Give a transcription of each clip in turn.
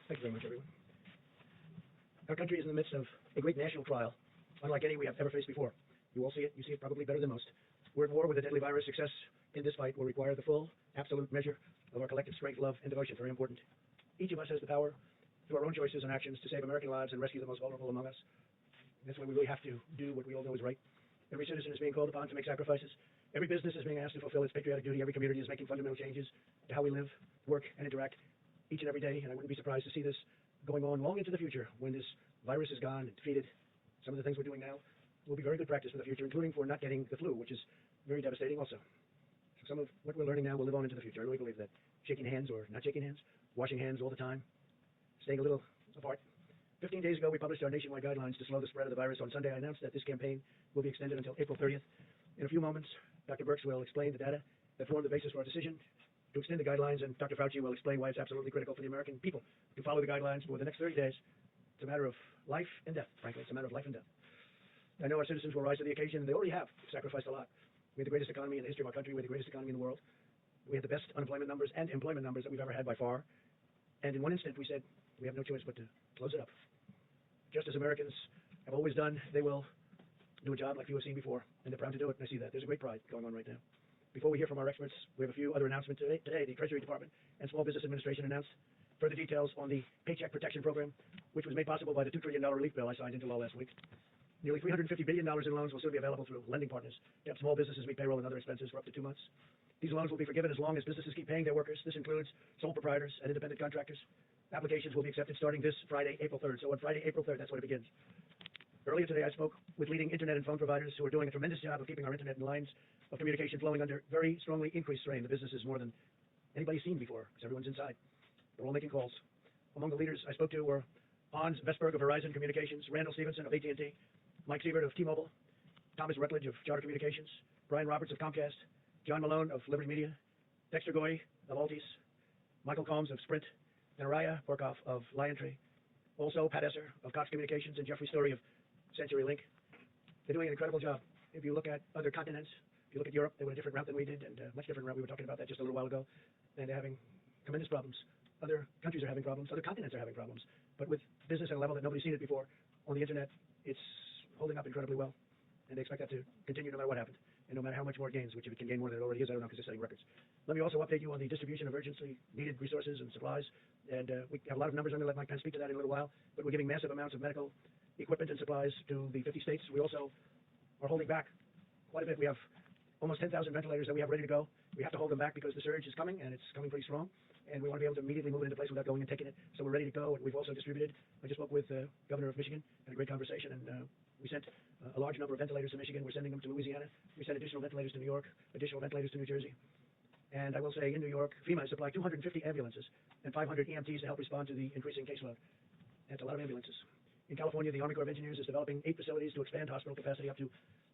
Thank you very much, everyone. Our country is in the midst of a great national trial, unlike any we have ever faced before. You all see it. You see it probably better than most. We're at war with a deadly virus. Success in this fight will require the full, absolute measure of our collective strength, love, and devotion. Very important. Each of us has the power, through our own choices and actions, to save American lives and rescue the most vulnerable among us. That's why we really have to do what we all know is right. Every citizen is being called upon to make sacrifices. Every business is being asked to fulfill its patriotic duty. Every community is making fundamental changes to how we live, work, and interact each and every day. And I wouldn't be surprised to see this going on long into the future when this virus is gone and defeated. Some of the things we're doing now will be very good practice for the future, including for not getting the flu, which is very devastating also. So some of what we're learning now will live on into the future. I really believe that. Shaking hands or not shaking hands, washing hands all the time, staying a little apart. 15 days ago, we published our nationwide guidelines to slow the spread of the virus. On Sunday, I announced that this campaign will be extended until April 30th. In a few moments, Dr. Brix will explain the data that formed the basis for our decision to extend the guidelines, and Dr. Fauci will explain why it's absolutely critical for the American people to follow the guidelines for the next 30 days. It's a matter of life and death, frankly. It's a matter of life and death. I know our citizens will rise to the occasion, and they already have sacrificed a lot. We have the greatest economy in the history of our country. We have the greatest economy in the world. We have the best unemployment numbers and employment numbers that we've ever had by far. And in one instant, we said, we have no choice but to close it up. Just as Americans have always done, they will do a job like few have seen before, and they're proud to do it, and I see that. There's a great pride going on right now. Before we hear from our experts, we have a few other announcements today. The Treasury Department and Small Business Administration announced further details on the Paycheck Protection Program, which was made possible by the $2 trillion relief bill I signed into law last week. Nearly $350 billion in loans will soon be available through lending partners to help small businesses meet payroll and other expenses for up to 2 months. These loans will be forgiven as long as businesses keep paying their workers. This includes sole proprietors and independent contractors. Applications will be accepted starting this Friday, April 3rd. So on Friday, April 3rd, that's when it begins. Earlier today, I spoke with leading internet and phone providers who are doing a tremendous job of keeping our internet and lines of communication flowing under very strongly increased strain. The business is more than anybody's seen before because everyone's inside. They're all making calls. Among the leaders I spoke to were Hans Vestberg of Verizon Communications, Randall Stevenson of AT&T, Mike Sievert of T-Mobile, Thomas Rutledge of Charter Communications, Brian Roberts of Comcast, John Malone of Liberty Media, Dexter Goy of Altice, Michael Combs of Sprint, and Araya Borkoff of LionTree. Also, Pat Esser of Cox Communications and Jeffrey Story of CenturyLink. They're doing an incredible job. If you look at other continents, if you look at Europe, they went a different route than we did, and a much different route. We were talking about that just a little while ago, and they're having tremendous problems. Other countries are having problems. Other continents are having problems. But with business at a level that nobody's seen it before on the internet, it's holding up incredibly well. And they expect that to continue no matter what happened, and no matter how much more it gains, which if it can gain more than it already is, I don't know, because they're setting records. Let me also update you on the distribution of urgently needed resources and supplies. And we have a lot of numbers. I'm going to let Mike Pence speak to that in a little while. But we're giving massive amounts of medical equipment and supplies to the 50 states. We also are holding back quite a bit. We have almost 10,000 ventilators that we have ready to go. We have to hold them back because the surge is coming, and it's coming pretty strong. And we want to be able to immediately move it into place without going and taking it. So we're ready to go, and we've also distributed. I just spoke with the governor of Michigan, had a great conversation, and we sent a large number of ventilators to Michigan. We're sending them to Louisiana. We sent additional ventilators to New York, additional ventilators to New Jersey. And I will say in New York, FEMA has supplied 250 ambulances and 500 EMTs to help respond to the increasing caseload. That's a lot of ambulances. In California, the Army Corps of Engineers is developing 8 facilities to expand hospital capacity up to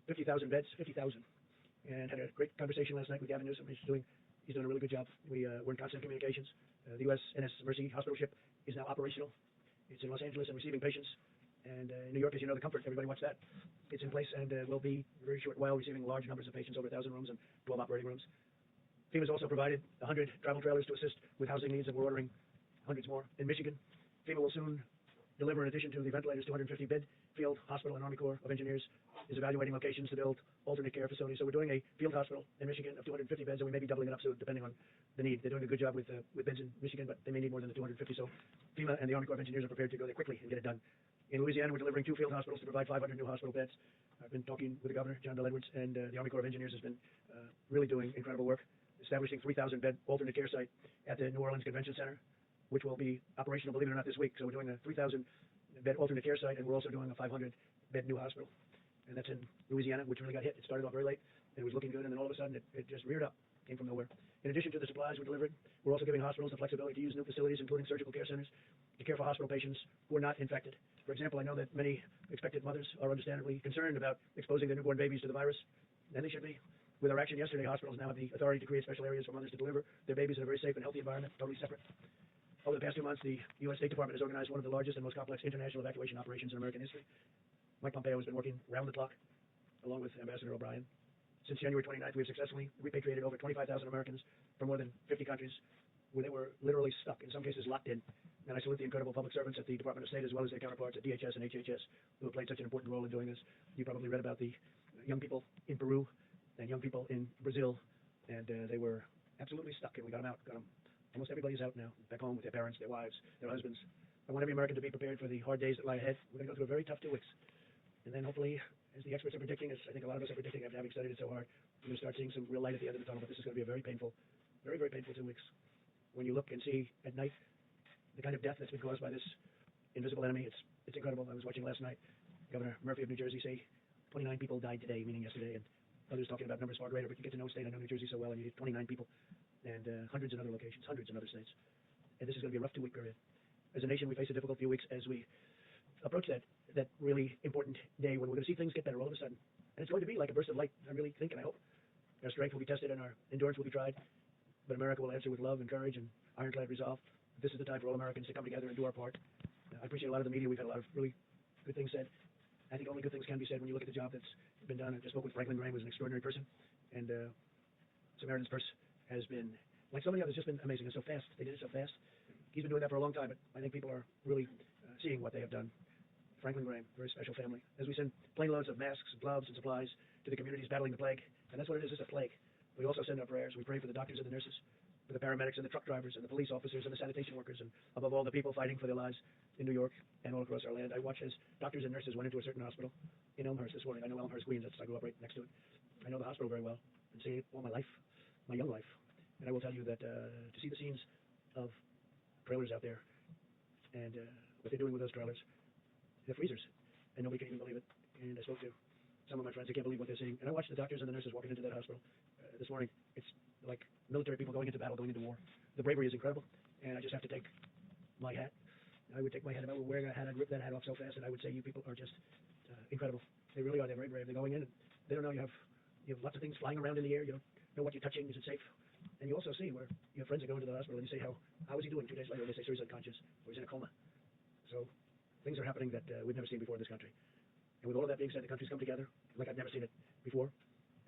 50,000 beds, 50,000. And had a great conversation last night with Gavin Newsom. He's doing a really good job. We're in constant communications. The USNS Mercy hospital ship is now operational. It's in Los Angeles and receiving patients. And in New York, as you know, the Comfort, everybody watch that. It's in place and will be a very short while receiving large numbers of patients, over 1,000 rooms and 12 operating rooms. FEMA has also provided 100 travel trailers to assist with housing needs, and we're ordering hundreds more. In Michigan, FEMA will soon deliver, in addition to the ventilators, 250-bed field hospital, and Army Corps of Engineers is evaluating locations to build alternate care facilities. So we're doing a field hospital in Michigan of 250 beds, and we may be doubling it up soon, depending on the need. They're doing a good job with beds in Michigan, but they may need more than the 250. So FEMA and the Army Corps of Engineers are prepared to go there quickly and get it done. In Louisiana, we're delivering 2 field hospitals to provide 500 new hospital beds. I've been talking with the governor, John Bel Edwards, and the Army Corps of Engineers has been really doing incredible work, establishing 3,000-bed alternate care site at the New Orleans Convention Center, which will be operational, believe it or not, this week. So we're doing a 3,000-bed alternate care site, and we're also doing a 500-bed new hospital. And that's in Louisiana, which really got hit. It started off very late, and it was looking good, and then all of a sudden it just reared up, came from nowhere. In addition to the supplies we delivered, we're also giving hospitals the flexibility to use new facilities, including surgical care centers, to care for hospital patients who are not infected. For example, I know that many expectant mothers are understandably concerned about exposing their newborn babies to the virus, and they should be. With our action yesterday, hospitals now have the authority to create special areas for mothers to deliver their babies in a very safe and healthy environment, totally separate. Over the past 2 months, the U.S. State Department has organized one of the largest and most complex international evacuation operations in American history. Mike Pompeo has been working round the clock, along with Ambassador O'Brien. Since January 29th, we have successfully repatriated over 25,000 Americans from more than 50 countries where they were literally stuck, in some cases locked in. And I salute the incredible public servants at the Department of State as well as their counterparts at DHS and HHS who have played such an important role in doing this. You probably read about the young people in Peru and young people in Brazil, and they were absolutely stuck, and we got them out. Got them. Almost everybody's out now, back home with their parents, their wives, their husbands. I want every American to be prepared for the hard days that lie ahead. We're going to go through a very tough 2 weeks. And then hopefully, as the experts are predicting, as I think a lot of us are predicting after having studied it so hard, we're going to start seeing some real light at the end of the tunnel, but this is going to be a very painful, very, very painful 2 weeks. When you look and see at night the kind of death that's been caused by this invisible enemy, it's incredible. I was watching last night Governor Murphy of New Jersey say 29 people died today, meaning yesterday, and others talking about numbers far greater, but you get to know a state. I know New Jersey so well, and you get 29 people, and hundreds in other locations, hundreds in other states. And this is going to be a rough 2-week period. As a nation, we face a difficult few weeks as we approach that really important day when we're going to see things get better all of a sudden. And it's going to be like a burst of light, I really think, and I hope. Our strength will be tested and our endurance will be tried, but America will answer with love and courage and ironclad resolve. This is the time for all Americans to come together and do our part. I appreciate a lot of the media. We've had a lot of really good things said. I think only good things can be said when you look at the job that's been done. I just spoke with Franklin Graham, who's an extraordinary person, and Samaritan's Purse has been, like so many others, just been amazing. It's so fast. They did it so fast. He's been doing that for a long time, but I think people are really seeing what they have done. Franklin Graham, very special family. As we send plane loads of masks, gloves, and supplies to the communities battling the plague, and that's what it is, it's a plague. We also send our prayers. We pray for the doctors and the nurses, for the paramedics and the truck drivers and the police officers and the sanitation workers, and above all, the people fighting for their lives in New York and all across our land. I watched as doctors and nurses went into a certain hospital in Elmhurst this morning. I know Elmhurst, Queens. I grew up right next to it. I know the hospital very well. Been seeing it all my life, my young life. And I will tell you that to see the scenes of trailers out there and what they're doing with those trailers, they're freezers, and nobody can even believe it. And I spoke to some of my friends. They can't believe what they're seeing. And I watched the doctors and the nurses walking into that hospital this morning. It's like military people going into battle, going into war. The bravery is incredible, and I just have to take my hat. I would take my hat. If I were wearing a hat, I'd rip that hat off so fast, and I would say you people are just incredible. They really are. They're very brave. They're going in, and they don't know you have lots of things flying around in the air. You don't know what you're touching. Is it safe? And you also see where your friends are going to the hospital, and you say, how is he doing? 2 days later, they say, sir, he's unconscious, or he's in a coma. So things are happening that we've never seen before in this country. And with all of that being said, the country's come together like I've never seen it before,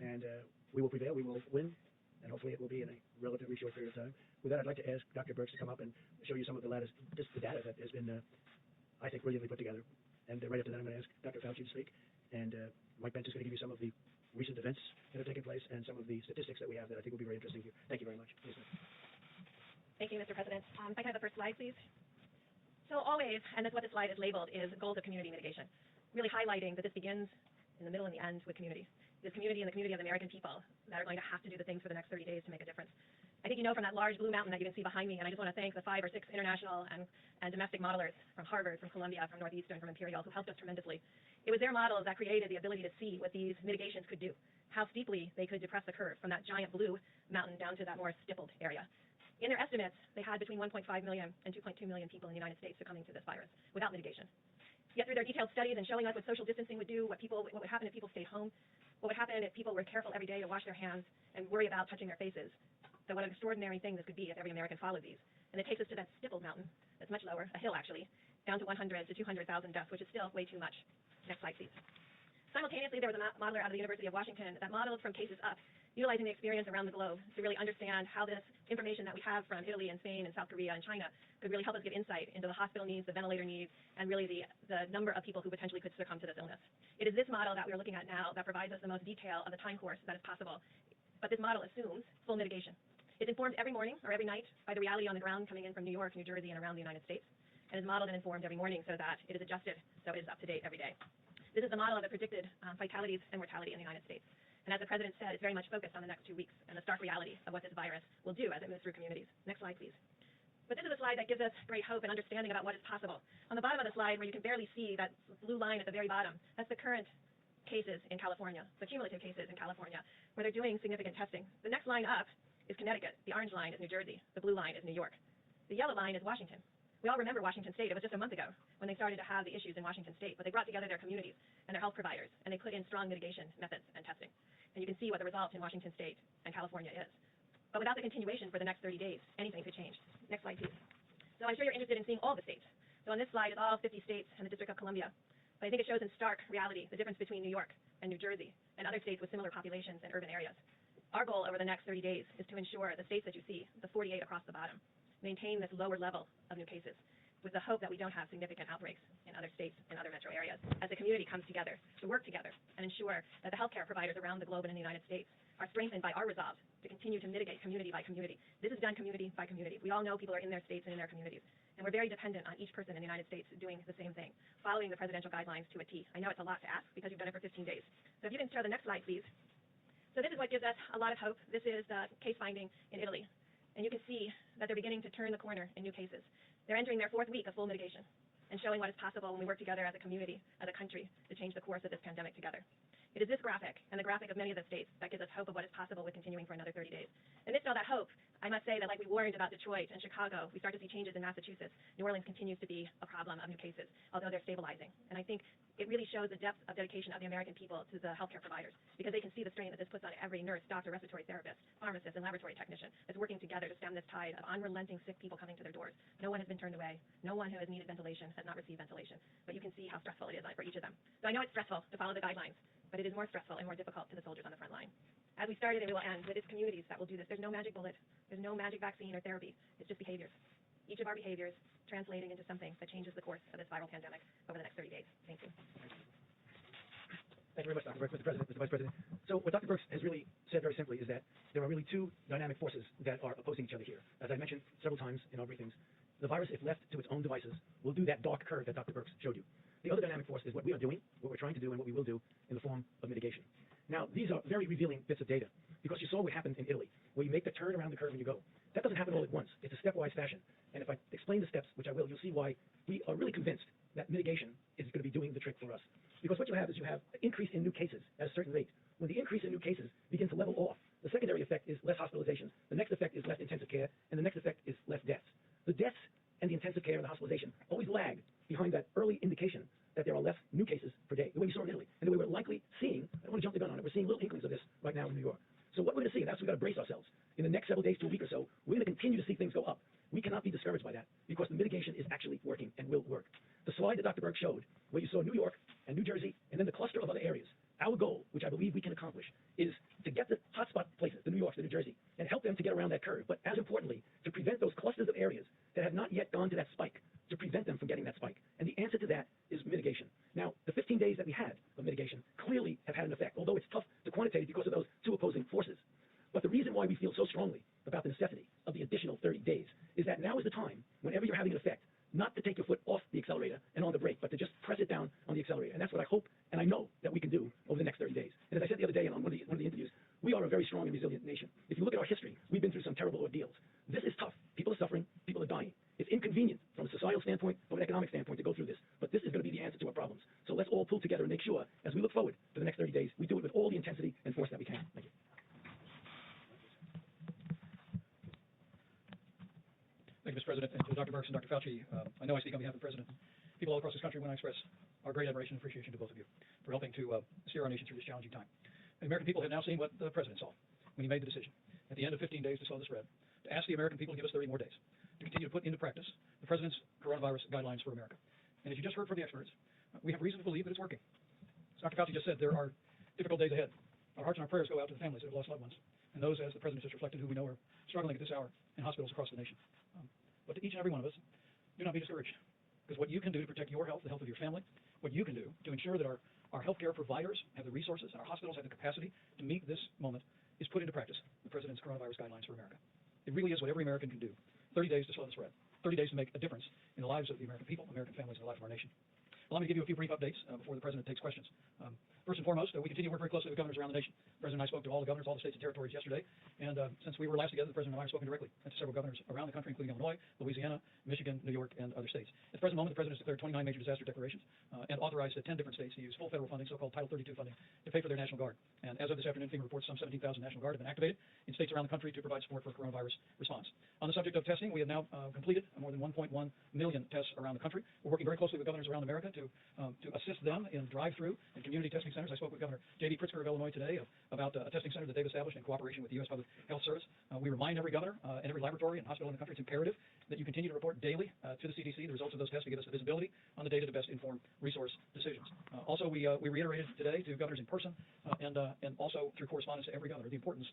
and we will prevail. We will win, and hopefully it will be in a relatively short period of time. With that, I'd like to ask Dr. Brix to come up and show you some of the latest, just the data that has been, I think, brilliantly put together. And right after that, I'm going to ask Dr. Fauci to speak, and Mike Pence is going to give you some of the recent events that have taken place and some of the statistics that we have that I think will be very interesting to you. Thank you very much. Please, Thank you, Mr. President. If I can have the first slide, please. So always, and that's what this slide is labeled, is goals of community mitigation, really highlighting that this begins in the middle and the end with community. This community and the community of the American people that are going to have to do the things for the next 30 days to make a difference. I think you know from that large blue mountain that you can see behind me, and I just want to thank the 5 or 6 international and domestic modelers from Harvard, from Columbia, from Northeastern, from Imperial, who helped us tremendously. It was their models that created the ability to see what these mitigations could do, how steeply they could depress the curve from that giant blue mountain down to that more stippled area. In their estimates, they had between 1.5 million and 2.2 million people in the United States succumbing to this virus without mitigation. Yet through their detailed studies and showing us what social distancing would do, what would happen if people stayed home, what would happen if people were careful every day to wash their hands and worry about touching their faces. So what an extraordinary thing this could be if every American followed these. And it takes us to that stippled mountain that's much lower, a hill actually, down to 100 to 200,000 deaths, which is still way too much. Next slide, please. Simultaneously, there was a modeler out of the University of Washington that modeled from cases up, utilizing the experience around the globe to really understand how this information that we have from Italy and Spain and South Korea and China could really help us give insight into the hospital needs, the ventilator needs, and really the number of people who potentially could succumb to this illness. It is this model that we are looking at now that provides us the most detail of the time course that is possible. But this model assumes full mitigation. It's informed every morning or every night by the reality on the ground coming in from New York, New Jersey, and around the United States, and is modeled and informed every morning so that it is adjusted so it is up to date every day. This is the model of the predicted fatalities and mortality in the United States. And as the President said, it's very much focused on the next 2 weeks and the stark reality of what this virus will do as it moves through communities. Next slide, please. But this is a slide that gives us great hope and understanding about what is possible. On the bottom of the slide, where you can barely see that blue line at the very bottom, that's the current cases in California, the cumulative cases in California, where they're doing significant testing. The next line up is Connecticut. The orange line is New Jersey. The blue line is New York. The yellow line is Washington. We all remember Washington State. It was just a month ago when they started to have the issues in Washington State, but they brought together their communities and their health providers, and they put in strong mitigation methods and testing. And you can see what the result in Washington State and California is. But without the continuation for the next 30 days, anything could change. Next slide, please. So I'm sure you're interested in seeing all the states. So on this slide is all 50 states and the District of Columbia. But I think it shows in stark reality the difference between New York and New Jersey and other states with similar populations and urban areas. Our goal over the next 30 days is to ensure the states that you see, the 48 across the bottom, maintain this lower level of new cases. with the hope that we don't have significant outbreaks in other states and other metro areas as the community comes together to work together and ensure that the healthcare providers around the globe and in the United States are strengthened by our resolve to continue to mitigate community by community. This is done community by community. We all know people are in their states and in their communities, and we're very dependent on each person in the United States doing the same thing, following the presidential guidelines to a T. I know it's a lot to ask because you've done it for 15 days. So if you can show the next slide, please. So this is what gives us a lot of hope. This is the case finding in Italy, and you can see that they're beginning to turn the corner in new cases. They're entering their 4th week of full mitigation and showing what is possible when we work together as a community, as a country, to change the course of this pandemic together. It is this graphic and the graphic of many of the states that gives us hope of what is possible with continuing for another 30 days. Amidst all that hope, I must say that like we warned about Detroit and Chicago, we start to see changes in Massachusetts. New Orleans continues to be a problem of new cases, although they're stabilizing. And I think it really shows the depth of dedication of the American people to the healthcare providers, because they can see the strain that this puts on every nurse, doctor, respiratory therapist, pharmacist, and laboratory technician that's working together to stem this tide of unrelenting sick people coming to their doors. No one has been turned away. No one who has needed ventilation has not received ventilation. But you can see how stressful it is for each of them. So I know it's stressful to follow the guidelines, but it is more stressful and more difficult to the soldiers on the front line. As we started and we will end, it is communities that will do this. There's no magic bullet. There's no magic vaccine or therapy. It's just behaviors. Each of our behaviors translating into something that changes the course of this viral pandemic over the next 30 days. Thank you. Thank you very much, Dr. Brix, Mr. President, Mr. Vice President. So what Dr. Brix has really said very simply is that there are really 2 dynamic forces that are opposing each other here. As I mentioned several times in our briefings, the virus, if left to its own devices, will do that dark curve that Dr. Brix showed you. The other dynamic force is what we are doing, what we're trying to do, and what we will do in the form of mitigation. Now, these are very revealing bits of data, because you saw what happened in Italy, where you make the turn around the curve and you go. That doesn't happen all at once. It's a stepwise fashion. And if I explain the steps, which I will, you'll see why we are really convinced that mitigation is going to be doing the trick for us. Because what you have is you have an increase in new cases at a certain rate. When the increase in new cases begins to level off, the secondary effect is less hospitalizations, the next effect is less intensive care, and the next effect is less deaths. The deaths and the intensive care and the hospitalization always lag behind that early indication that there are less new cases per day, the way we saw in Italy, and the way we're likely seeing. I don't want to jump the gun on it. We're seeing little inklings of this right now in New York. So what we're going to see, and that's what we've got to brace ourselves. In the next several days to a week or so, we're going to continue to see things go up. We cannot be discouraged by that, because the mitigation is actually working and will work. The slide that Dr. Brix showed, where you saw New York and New Jersey, and then the cluster of other areas, our goal, which I believe we can accomplish, is to get the hotspot places, the New Yorks, the New Jersey, and help them to get around that curve. But as importantly, to prevent those clusters of areas that have not yet gone to that spike, to prevent them from getting that spike. And the answer to that is mitigation. Now, the 15 days that we had of mitigation clearly have had an effect, although it's tough to quantitate because of those 2 opposing forces. But the reason why we feel so strongly about the necessity of the additional 30 days is that now is the time, whenever you're having an effect, not to take your foot off the accelerator and on the brake, but to just press it down on the accelerator. And that's what I hope and I know that we can do over the next 30 days. And as I said the other day on one of the interviews, we are a very strong and resilient nation. If you look at our history, we've been through some terrible ordeals. This is tough. People are suffering. People are dying. It's inconvenient from a societal standpoint, from an economic standpoint to go through this. But this is going to be the answer to our problems. So let's all pull together and make sure, as we look forward to the next 30 days, we do it with all the intensity and force that we can. Thank you. Thank you, Mr. President, and to Dr. Brix and Dr. Fauci. I know I speak on behalf of the President. People all across this country when I express our great admiration and appreciation to both of you for helping to steer our nation through this challenging time. The American people have now seen what the President saw when he made the decision at the end of 15 days to slow the spread, to ask the American people to give us 30 more days, to continue to put into practice the President's coronavirus guidelines for America. And as you just heard from the experts, we have reason to believe that it's working. As Dr. Fauci just said, there are difficult days ahead. Our hearts and our prayers go out to the families that have lost loved ones, and those, as the President just reflected, who we know are struggling at this hour in hospitals across the nation. But to each and every one of us, do not be discouraged, because what you can do to protect your health, the health of your family, what you can do to ensure that our healthcare providers have the resources and our hospitals have the capacity to meet this moment is put into practice the President's coronavirus guidelines for America. It really is what every American can do. 30 days to slow the spread. 30 days to make a difference in the lives of the American people, American families, and the life of our nation. Allow me to give you a few brief updates before the President takes questions. First and foremost, we continue to work very closely with governors around the nation. The President and I spoke to all the governors, all the states and territories yesterday, and since we were last together, the President and I have spoken directly to several governors around the country, including Illinois, Louisiana, Michigan, New York, and other states. At the present moment, the President has declared 29 major disaster declarations and authorized 10 different states to use full federal funding, so-called Title 32 funding, to pay for their National Guard. And as of this afternoon, FEMA reports some 17,000 National Guard have been activated in states around the country to provide support for coronavirus response. On the subject of testing, we have now completed more than 1.1 million tests around the country. We're working very closely with governors around America to assist them in drive-through and community testing centers. I spoke with Governor J.B. Pritzker of Illinois today about a testing center that they've established in cooperation with the U.S. Public Health Service. We remind every governor and every laboratory and hospital in the country it's imperative that you continue to report daily to the CDC the results of those tests to give us the visibility on the data to best inform resource decisions. Also, we reiterated today to governors in person and also through correspondence to every governor the importance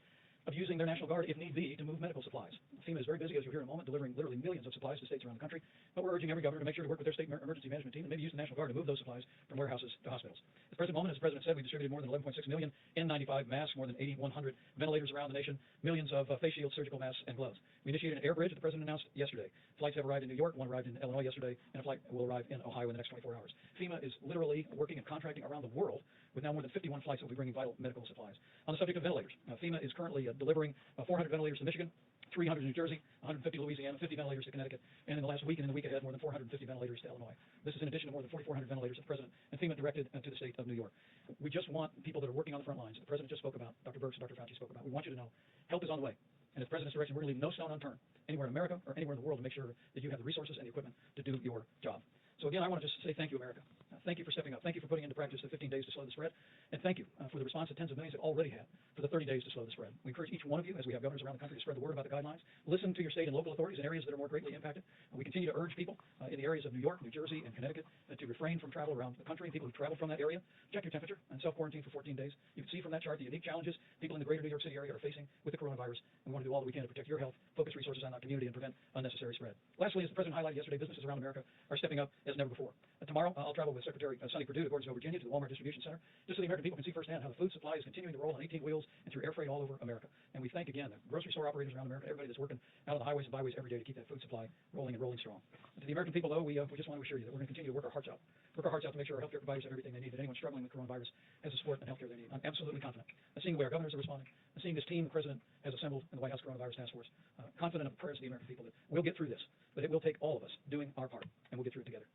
of using their National Guard, if need be, to move medical supplies. FEMA is very busy, as you'll hear in a moment, delivering literally millions of supplies to states around the country, but we're urging every governor to make sure to work with their state emergency management team and maybe use the National Guard to move those supplies from warehouses to hospitals. At the present moment, as the President said, we distributed more than 11.6 million N95 masks, more than 8,100 ventilators around the nation, millions of face shields, surgical masks, and gloves. We initiated an air bridge that the President announced yesterday. Flights have arrived in New York, one arrived in Illinois yesterday, and a flight will arrive in Ohio in the next 24 hours. FEMA is literally working and contracting around the world with now more than 51 flights that will be bringing vital medical supplies. On the subject of ventilators, FEMA is currently delivering 400 ventilators to Michigan, 300 to New Jersey, 150 to Louisiana, 50 ventilators to Connecticut, and in the last week and in the week ahead, more than 450 ventilators to Illinois. This is in addition to more than 4,400 ventilators that the President and FEMA directed to the state of New York. We just want people that are working on the front lines, the President just spoke about, Dr. Brix and Dr. Fauci spoke about. We want you to know help is on the way. And as President's direction, we're going to leave no stone unturned anywhere in America or anywhere in the world to make sure that you have the resources and the equipment to do your job. So again, I want to just say thank you, America. Thank you for stepping up. Thank you for putting into practice the 15 days to slow the spread. And thank you for the response that tens of millions have already had for the 30 days to slow the spread. We encourage each one of you, as we have governors around the country, to spread the word about the guidelines. Listen to your state and local authorities in areas that are more greatly impacted. We continue to urge people in the areas of New York, New Jersey, and Connecticut to refrain from travel around the country. People who travel from that area, check your temperature and self-quarantine for 14 days. You can see from that chart the unique challenges people in the greater New York City area are facing with the coronavirus. We want to do all that we can to protect your health, focus resources on our community, and prevent unnecessary spread. Lastly, as the President highlighted yesterday, businesses around America are stepping up as never before. Tomorrow, I'll travel with Secretary Sonny Perdue to Gordonsville, Virginia, to the Walmart Distribution Center, just so the American people can see firsthand how the food supply is continuing to roll on 18 wheels and through air freight all over America. And we thank again the grocery store operators around America, everybody that's working out on the highways and byways every day to keep that food supply rolling and rolling strong. And to the American people, though, we just want to assure you that we're going to continue to work our hearts out to make sure our healthcare providers have everything they need, that anyone struggling with coronavirus has the support and healthcare they need. I'm absolutely confident. Seeing the way our governors are responding, and seeing this team the President has assembled in the White House Coronavirus Task Force, confident of the prayers of the American people that we'll get through this, but it will take all of us doing our part, and we'll get through it together.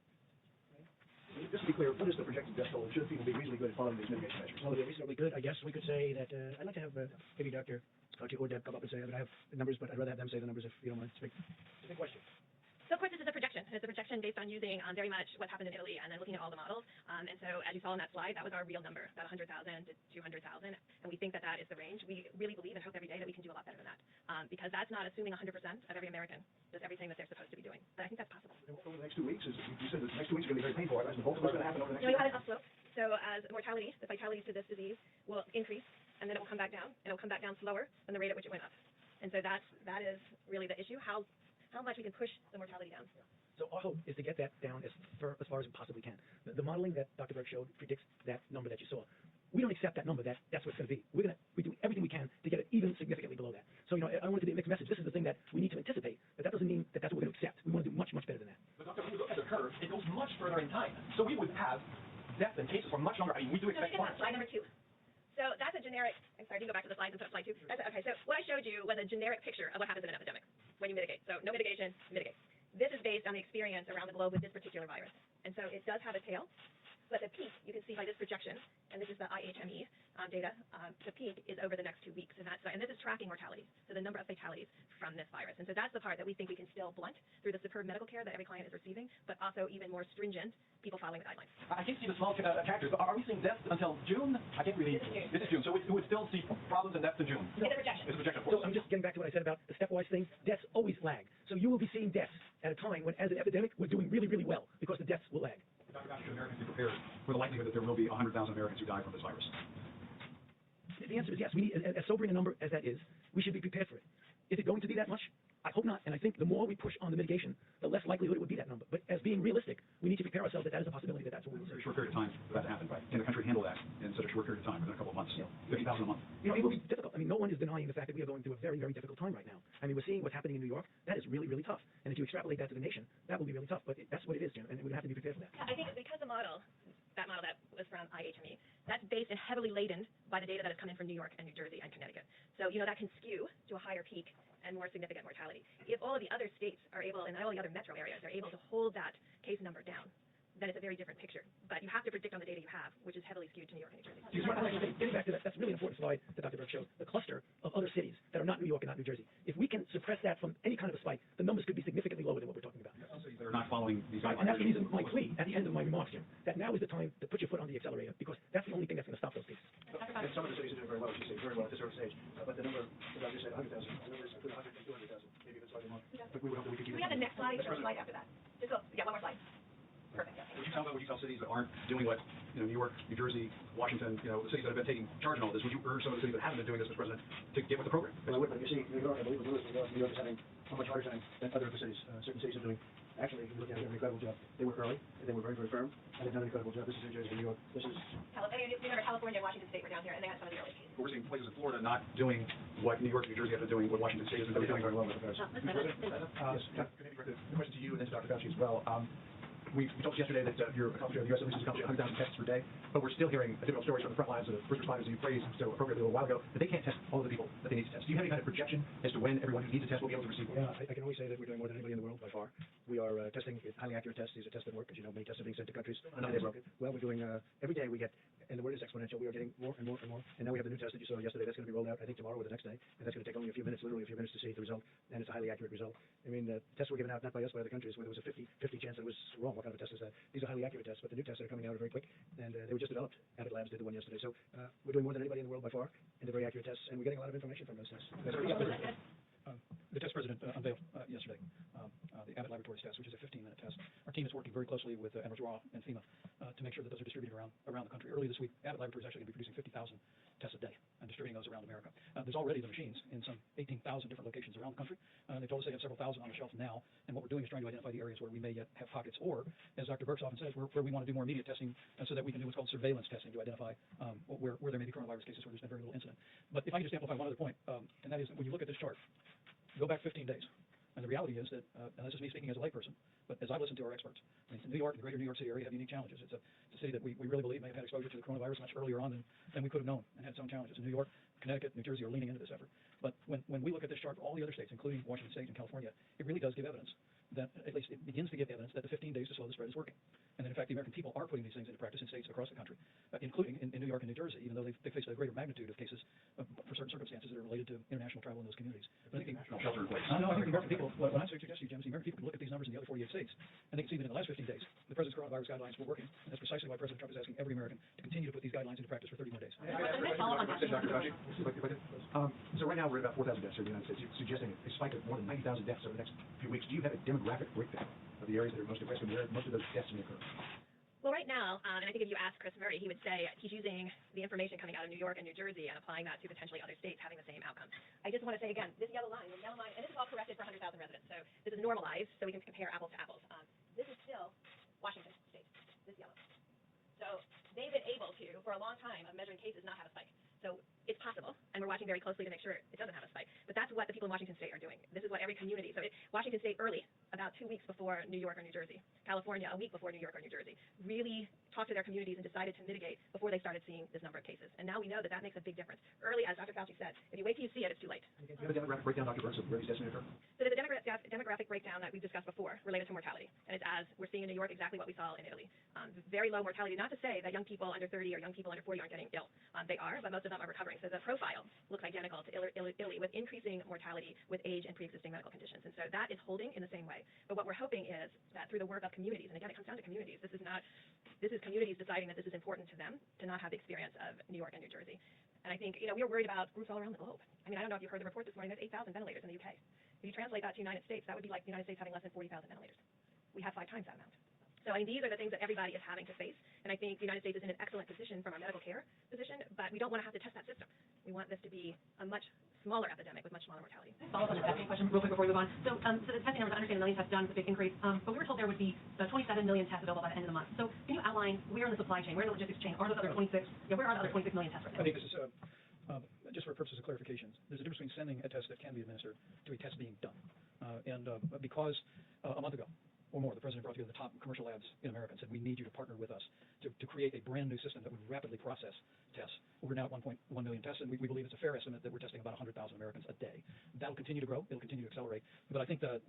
Just to be clear, what is the projected death toll? Should people be reasonably good at following these mitigation measures? Well, they're reasonably good. I guess we could say that I'd like to have maybe Dr. Fauci or Deb come up and say that I have the numbers, but I'd rather have them say the numbers if you don't mind. It's a big question. So of course, this is a projection. It's a projection based on using very much what's happened in Italy and then looking at all the models. And so as you saw on that slide, that was our real number, about 100,000 to 200,000. And we think that that is the range. We really believe and hope every day that we can do a lot better than that, because that's not assuming 100% of every American does everything that they're supposed to be doing. But I think that's possible. Over the next 2 weeks, you said the next 2 weeks are going to be very painful. Is the bulk of what's going to happen over the next 2 we weeks? had an upslope. So as mortality, the fatalities to this disease will increase, and then it will come back down, and it will come back down slower than the rate at which it went up. And so that is really the issue, how much we can push the mortality down. So our hope is to get that down as far as we possibly can. The modeling that Dr. Brix showed predicts that number that you saw. We don't accept that number. That's what it's going to be. We do everything we can to get it even significantly below that. So I want it to be a mixed message. This is the thing that we need to anticipate, but that doesn't mean that that's what we're going to accept. We want to do much, much better than that. But Doctor, when you look at the curve, it goes much further in time. So we would have death and cases for much longer. I mean, we do expect Slide number 2. So that's a generic. I'm sorry, you can go back to the slides and put slide 2. Okay. So what I showed you was a generic picture of what happens in an epidemic when you mitigate. So no mitigation, mitigate. This is based on the experience around the globe with this particular virus. And so it does have a tail, but the peak, you can see by this projection, and this is the IHME data, the peak is over the next 2 weeks. And this is tracking mortality, so the number of fatalities from this virus. And so that's the part that we think we can still blunt through the superb medical care that every client is receiving, but also even more stringent people following the guidelines. I can see the small factors, but are we seeing deaths until June? I can't really. This is June. So we would still see problems and deaths in June. It's a projection. It's a projection, of So course. I'm just getting back to what I said about the stepwise thing. Deaths always lag. So you will be seeing deaths at a time when, as an epidemic, we're doing really, really well because the deaths will lag. Dr. Fauci, should Americans be prepared for the likelihood that there will be 100,000 Americans who die from this virus? The answer is yes. We need, as sobering a number as that is, we should be prepared for it. Is it going to be that much? I hope not. And I think the more we push on the mitigation, the less likelihood it would be that number. But as being realistic, we need to prepare ourselves that is a possibility, that's what we will A see. short period of time for that to happen. Can the country handle that in such a short period of time, within a couple of months? 50,000 a month. It will be difficult. I mean, no one is denying the fact that we are going through a very, very difficult time right now. I mean, we're seeing what's happening in New York. That is really, really tough. And if you extrapolate that to the nation, that will be really tough. But that's what it is, Jim, and we're going to have to be prepared for that. Yeah, I think because the model, that model that was from IHME, that's based and heavily laden by the data that has come in from New York and New Jersey and Connecticut. So, that can skew to a higher peak and more significant mortality. If all of the other states are able, and all the other metro areas are able to hold that case number down, then it's a very different picture. But you have to predict on the data you have, which is heavily skewed to New York and New Jersey. Getting back to that, that's a really important slide that Dr. Brix showed, the cluster of other cities that are not New York and not New Jersey. If we can suppress that from any kind of a spike, the numbers could be significantly lower than what we're talking about. They're not following these guidelines. And that's the reason my plea at the end of my remarks, Jim, that now is the time to put your foot on the accelerator, because that's the only thing that's going to stop those cases. And some of the cities are doing very well, as you say, very well at this early stage. But the number, as I just said, 100,000, the number is between 100 and 200,000, maybe even slightly more. But we would hope that we could keep Do it. we have the next slide or a slide after that? Just go, yeah, one more slide. Perfect. Would you tell cities that aren't doing what New York, New Jersey, Washington, the cities that have been taking charge in all this, would you urge some of the cities that haven't been doing this, Mr. President, to get with the program? Well, I would, but you see, New York, I believe it was New York is having a much harder time than other of the cities. Certain cities are doing, actually, if you look at it, an incredible job. They were early, and they were very, very firm, and they've done an incredible job. This is New Jersey, New York. This is... Remember, California and Washington State were down here, and they had some of the early cases. But we're seeing places in Florida not doing what New York and New Jersey have been doing, what Washington State has been doing very well with affairs. Yes, The question to you and to Dr. Fauci as well. We told you yesterday that your accomplishment of the U.S. at least is accomplishing 100,000 tests per day, but we're still hearing difficult stories from the front lines of the first responders that you praised so appropriately a little while ago, that they can't test all of the people that they need to test. Do you have any kind of projection as to when everyone who needs a test will be able to receive one? Yeah, I can only say that we're doing more than anybody in the world by far. We are testing highly accurate tests. These are tests that work, as you know, many tests are being sent to countries. Well, we're doing, every day we get, and the word is exponential, we are getting more and more and more. And now we have the new test that you saw yesterday. That's going to be rolled out, I think, tomorrow or the next day. And that's going to take only a few minutes, literally a few minutes to see the result. And it's a highly accurate result. I mean, the tests were given out not by us, by other countries, where there was a 50 chance that it was wrong. What kind of a test is that? These are highly accurate tests, but the new tests that are coming out are very quick. And they were just developed. Abbott Labs did the one yesterday. So we're doing more than anybody in the world by far. And they're very accurate tests. And we're getting a lot of information from those tests. The test president unveiled yesterday the Abbott Laboratories test, which is a 15-minute test. Our team is working very closely with NRSWA and FEMA to make sure that those are distributed around the country. Early this week, Abbott Laboratories is actually going to be producing 50,000 tests a day and distributing those around America. There's already the machines in some 18,000 different locations around the country. They've told us they have several thousand on the shelf now, and what we're doing is trying to identify the areas where we may yet have pockets, or, as Dr. Brix often says, where we want to do more immediate testing so that we can do what's called surveillance testing to identify where there may be coronavirus cases where there's been very little incident. But if I can just amplify one other point, and that is that when you look at this chart, go back 15 days. And the reality is that, and this is me speaking as a layperson, but as I listen to our experts, I mean, New York and the greater New York City area have unique challenges. It's a city that we really believe may have had exposure to the coronavirus much earlier on than we could have known, and had its own challenges. New York, Connecticut, New Jersey are leaning into this effort. But when we look at this chart for all the other states, including Washington State and California, it really does give evidence that, at least it begins to give evidence that the 15 days to slow the spread is working. And that, in fact, the American people are putting these things into practice in states across the country, including in New York and New Jersey, even though they face a greater magnitude of cases for certain circumstances that are related to international travel in those communities. But I think Shelter in place. no, I think the American people, when I suggest to you, Jim, the American people can look at these numbers in the other 48 states, and they can see that in the last 15 days, the president's coronavirus guidelines were working. And that's precisely why President Trump is asking every American to continue to put these guidelines into practice for 30 more days. So right now we're at about 4,000 deaths here in the United States. You're suggesting a spike of more than 90,000 deaths over the next few weeks. Do you have a demographic breakdown of the areas that are most depressed and where most of those deaths may occur? Well, right now, and I think if you ask Chris Murray, he would say he's using the information coming out of New York and New Jersey and applying that to potentially other states having the same outcome. I just want to say again, this yellow line, and this is all corrected for 100,000 residents, so this is normalized, so we can compare apples to apples. This is still Washington State, this yellow. So they've been able to, for a long time, of measuring cases, not have a spike. So it's possible, and we're watching very closely to make sure it doesn't have a spike. But that's what the people in Washington State are doing. This is what every community. So Washington State early, about 2 weeks before New York or New Jersey. California, a week before New York or New Jersey. Really talked to their communities and decided to mitigate before they started seeing this number of cases. And now we know that that makes a big difference. Early, as Dr. Fauci said, if you wait till you see it, it's too late. Do you have a demographic breakdown, Dr. Brix, of where these deaths may occur? So there's a demographic breakdown that we've discussed before related to mortality. And it's as we're seeing in New York exactly what we saw in Italy. Very low mortality, not to say that young people under 30 or young people under 40 aren't getting ill. They are, but most of them are recovering. So the profile looks identical to Italy with increasing mortality with age and pre-existing medical conditions. And so that is holding in the same way. But what we're hoping is that through the work of communities, and again, it comes down to communities. This is communities deciding that this is important to them to not have the experience of New York and New Jersey. And I think, we're worried about groups all around the globe. I mean, I don't know if you heard the report this morning, there's 8,000 ventilators in the UK. If you translate that to the United States, that would be like the United States having less than 40,000 ventilators. We have 5 times that amount. So, I mean, these are the things that everybody is having to face. And I think the United States is in an excellent position from a medical care position, but we don't want to have to test that system. We want this to be a much smaller epidemic with much smaller mortality. Follow up on the testing question real quick before we move on. So the testing numbers, I understand 1 million tests done is a big increase, but we were told there would be 27 million tests available by the end of the month. So can you outline where in the supply chain, where in the logistics chain are those other 26, where are the other 26 million tests right now? I think this is, just for purposes of clarification, there's a difference between sending a test that can be administered to a test being done. Because a month ago or more, the president brought together the top commercial labs in America and said, we need you to partner with us to create a brand new system that would rapidly process tests. We're now at 1.1 million tests, and we believe it's a fair estimate that we're testing about 100,000 Americans a day. That'll continue to grow. It'll continue to accelerate. But I think the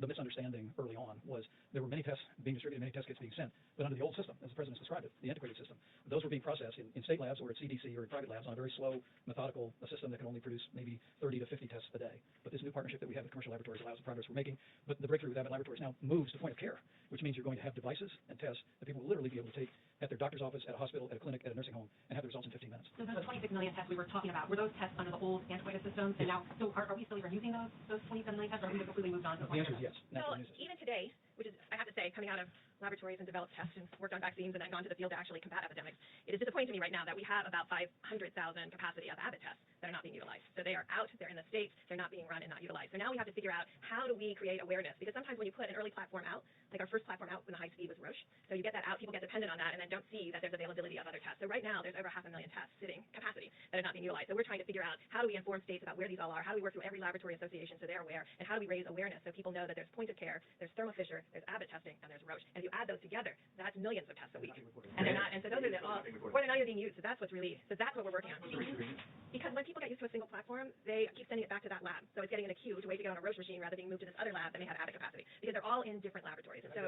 misunderstanding early on was there were many tests being distributed, many test kits being sent, but under the old system, as the president described it, the integrated system, those were being processed in state labs or at CDC or in private labs on a very slow, methodical system that can only produce maybe 30 to 50 tests a day. But this new partnership that we have with commercial laboratories allows the progress we're making. But the breakthrough with Abbott Laboratories now moves to point of care, which means you're going to have devices and tests that people will literally be able to take at their doctor's office, at a hospital, at a clinic, at a nursing home, and have the results in 15 minutes. So those 26 million tests we were talking about, were those tests under the old antiquated systems? And now, so are we still even using those 27 million tests, or have we completely moved on to The answer is yes. So even today, which is, I have to say, coming out of laboratories and developed tests and worked on vaccines and then gone to the field to actually combat epidemics. It is disappointing to me right now that we have about 500,000 capacity of Abbott tests that are not being utilized. So they are out, they're in the States, they're not being run and not utilized. So now we have to figure out how do we create awareness, because sometimes when you put an early platform out, like our first platform out when the high speed was Roche, so you get that out, people get dependent on that and then don't see that there's availability of other tests. So right now there's over 500,000 tests sitting capacity that are not being utilized. So we're trying to figure out how do we inform states about where these all are, how do we work through every laboratory association so they're aware, and how do we raise awareness so people know that there's point of care, there's Thermo Fisher, there's Abbott testing, and there's Roche. And if you add those together, that's millions of tests a week. And they're not, and so those are the all, or they're not even being used. So that's what's really, so that's what we're working on. Because when people get used to a single platform, they keep sending it back to that lab. So it's getting in a queue to wait to get on a Roche machine rather than being moved to this other lab that may have Abbott capacity, because they're all in different laboratories. And so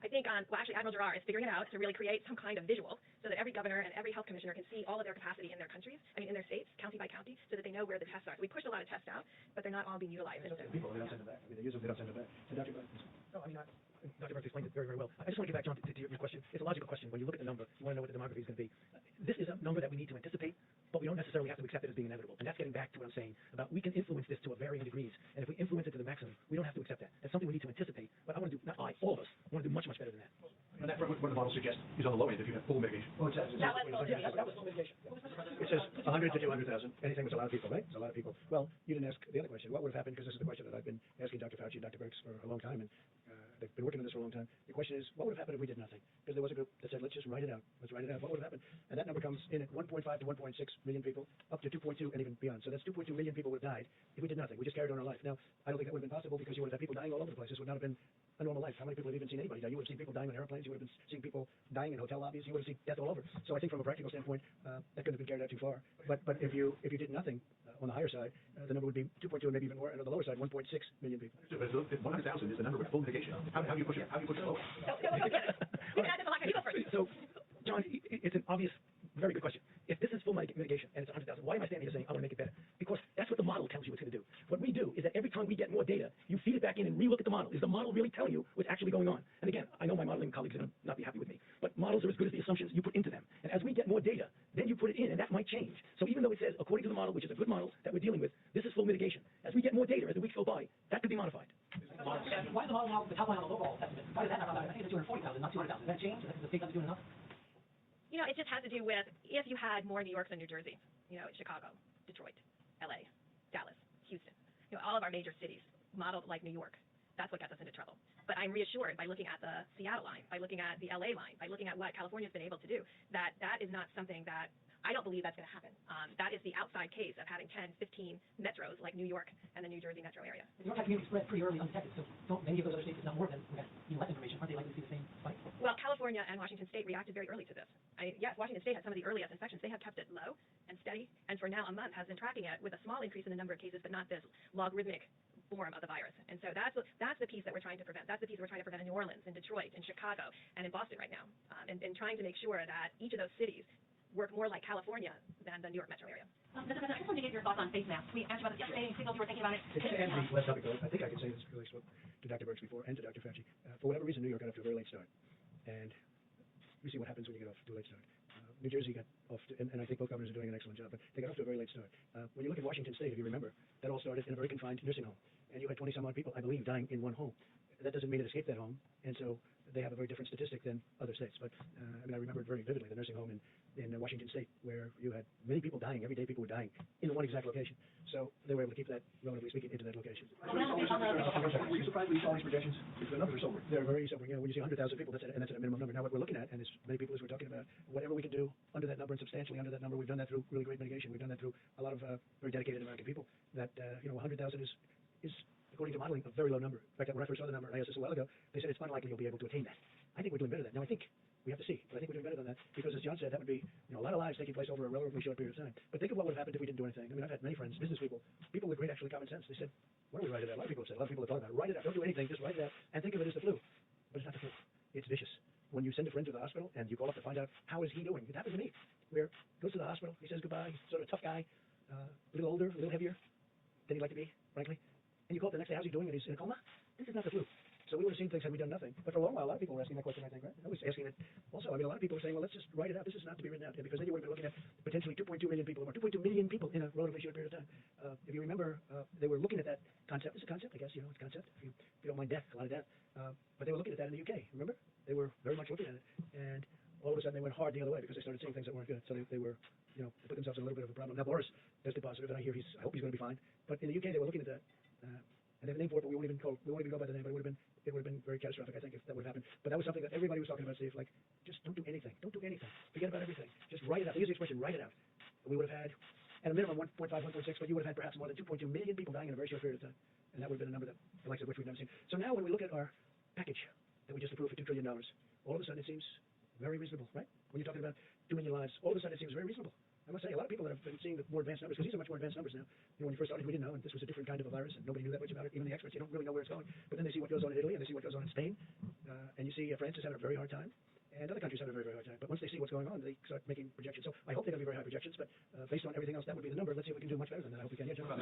I think, well, actually, Admiral Giroir is figuring it out to really create some kind of visual so that every governor and every health commissioner can see all of their capacity in their countries, in their states, county by county, so that they know where the tests are. So we pushed a lot of tests out, but they're not all being utilized. And so People, they don't send it back. I mean, they use them, they don't send it back. And Dr. Brix, no, I mean, Dr. Brix explained it very, very well. I just want to get back, John, to your question. It's a logical question. When you look at the number, you want to know what the demography is going to be. This is a number that we need to anticipate, but we don't necessarily have to accept it as being inevitable. And that's getting back to what I'm saying about we can influence this to a varying degrees. And if we influence it to the maximum, we don't have to accept that. That's something we need to anticipate. But I want to do, not I, all of us, want to do much, much better than that. And that's what the model suggests is on the low end if you have full mitigation. Well, that was full mitigation. It says 100 to 200,000. Anything with a lot of people, right? It's a lot of people. Well, you didn't ask the other question. What would have happened? Because this is the question that I've been asking Dr. Fauci and Dr. Brix for a long time, and they've been working on this for a long time. The question is, what would have happened if we did nothing? Because there was a group that said, let's just write it out. Let's write it out. What would have happened? And that number comes in at 1.5 to 1.6 million people, up to 2.2 and even beyond. So that's 2.2 million people would have died if we did nothing. We just carried on our life. Now, I don't think that would have been possible because you would have had people dying all over the place. This would not have been a normal life. How many people have even seen anybody die? You would have seen people dying on airplanes. You would have been seeing people dying in hotel lobbies. You would have seen death all over. So I think from a practical standpoint, that couldn't have been carried out too far. But if you did nothing on the higher side, the number would be 2.2 and maybe even more, and on the lower side, 1.6 million people. So, but 100,000 is the number with full mitigation. How do you push it? How do you push it lower? we can add this a lot. You go first. So, John, it's an obvious, very good question. If this is full mitigation and it's 100,000, why am I standing here saying I want to make it better? Because that's what the model tells you it's going to do. What we do is that every time we get more data, you feed it back in and relook at the model. Is the model really telling you what's actually going on? And again, I know my modeling colleagues are going to not be happy with me, but models are as good as the assumptions you put into them. And as we get more data, then you put it in, and that might change. So even though it says, according to the model, which is a good model that we're dealing with, this is full mitigation. As we get more data, as the weeks go by, that could be modified. Why is the model now the top line on the low ball estimate? Why is that not about? I think it's 240,000, not 200,000. Does that change? Is the state not doing enough? You know, it just has to do with if you had more New York than New Jersey, Chicago, Detroit, LA, Dallas, Houston, all of our major cities modeled like New York. That's what gets us into trouble. But I'm reassured by looking at the Seattle line, by looking at the LA line, by looking at what California's been able to do, that is not something that I don't believe that's going to happen. That is the outside case of having 10, 15 metros like New York and the New Jersey metro area. The New York community spread pretty early undetected, so don't many of those other states, if not more of them, who have less information, aren't they likely to see the same spike? Well, California and Washington State reacted very early to this. Yes, Washington State had some of the earliest infections. They have kept it low and steady, and for now a month has been tracking it with a small increase in the number of cases, but not this logarithmic form of the virus. And so that's the piece that we're trying to prevent. That's the piece we're trying to prevent in New Orleans, in Detroit, in Chicago, and in Boston right now, and trying to make sure that each of those cities work more like California than the New York metro area. Mr. President, I just wanted to get your thoughts on face masks. We asked you about this yesterday, and signals you were thinking about it. It's the last topic, though. I think I can say this because I spoke to Dr. Brix before and to Dr. Fauci. For whatever reason, New York got off to a very late start. And we see what happens when you get off to a late start. New Jersey got off to, and I think both governors are doing an excellent job, but they got off to a very late start. When you look at Washington State, if you remember, that all started in a very confined nursing home. And you had 20-some odd people, I believe, dying in one home. That doesn't mean it escaped that home, and so they have a very different statistic than other states. But I remember it very vividly, the nursing home in Washington State, where you had many people dying. Every day people were dying in one exact location. So they were able to keep that, relatively speaking, into that location. Were you surprised when you saw these projections? The numbers are sobering. They're very sobering. When you see 100,000 people, that's at a minimum number. Now what we're looking at, and as many people as we're talking about, whatever we can do under that number and substantially under that number, we've done that through really great mitigation. We've done that through a lot of very dedicated American people. That 100,000 is according to modeling, a very low number. In fact, when I first saw the number, I asked this a while ago, they said it's unlikely you'll be able to attain that. I think we're doing better than that. Now, I think we have to see, but I think we're doing better than that because, as John said, that would be a lot of lives taking place over a relatively short period of time. But think of what would have happened if we didn't do anything. I mean, I've had many friends, business people with great actually common sense. They said, why don't we write it out? A lot of people have said, a lot of people have thought about it. Write it out. Don't do anything. Just write it out and think of it as the flu. But it's not the flu. It's vicious. When you send a friend to the hospital and you call up to find out how is he doing, it happens to me. Where goes to the hospital, he says goodbye, sort of tough guy, a little older, a little heavier than he'd like to be, frankly. And you call up the next day, how's he doing? And he's in a coma. This is not the flu. So we would have seen things had we done nothing. But for a long while, a lot of people were asking that question, I think, right? I was asking it also. I mean, a lot of people were saying, well, let's just write it out. This is not to be written out. Yeah, because then you would have been looking at potentially 2.2 million people, or 2.2 million people in a relatively short period of time. If you remember, they were looking at that concept. It's a concept, I guess, it's a concept. If you don't mind death, a lot of death. But they were looking at that in the UK, remember? they were very much looking at it, and all of a sudden they went hard the other way because they started seeing things that weren't good. So they were, you know, they put themselves in a little bit of a problem. Now Boris tested positive, and I hope he's going to be fine. But in the UK, they were looking at that, and they have a name for it, but we won't even go by the name. But it would have been very catastrophic, I think, if that would have happened. But that was something that everybody was talking about, Steve. Like, just don't do anything. Don't do anything. Forget about everything. Just write it out. They use the expression, write it out. And we would have had, at a minimum, 1.5, 1.6, but you would have had perhaps more than 2.2 million people dying in a very short period of time. And that would have been a number that, the likes of which we've never seen. So now when we look at our package that we just approved for $2 trillion, all of a sudden it seems very reasonable, right? When you're talking about 2 million lives, all of a sudden it seems very reasonable. I must say, a lot of people that have been seeing the more advanced numbers, because these are much more advanced numbers now. You know, when you first started, we didn't know, and this was a different kind of a virus, and nobody knew that much about it. Even the experts, you don't really know where it's going. But then they see what goes on in Italy, and they see what goes on in Spain, and you see France is having a very hard time, and other countries have a very, very hard time. But once they see what's going on, they start making projections. So I hope they're going to be very high projections, but based on everything else, that would be the number. Let's see if we can do much better than that. I hope we can. Yeah, John?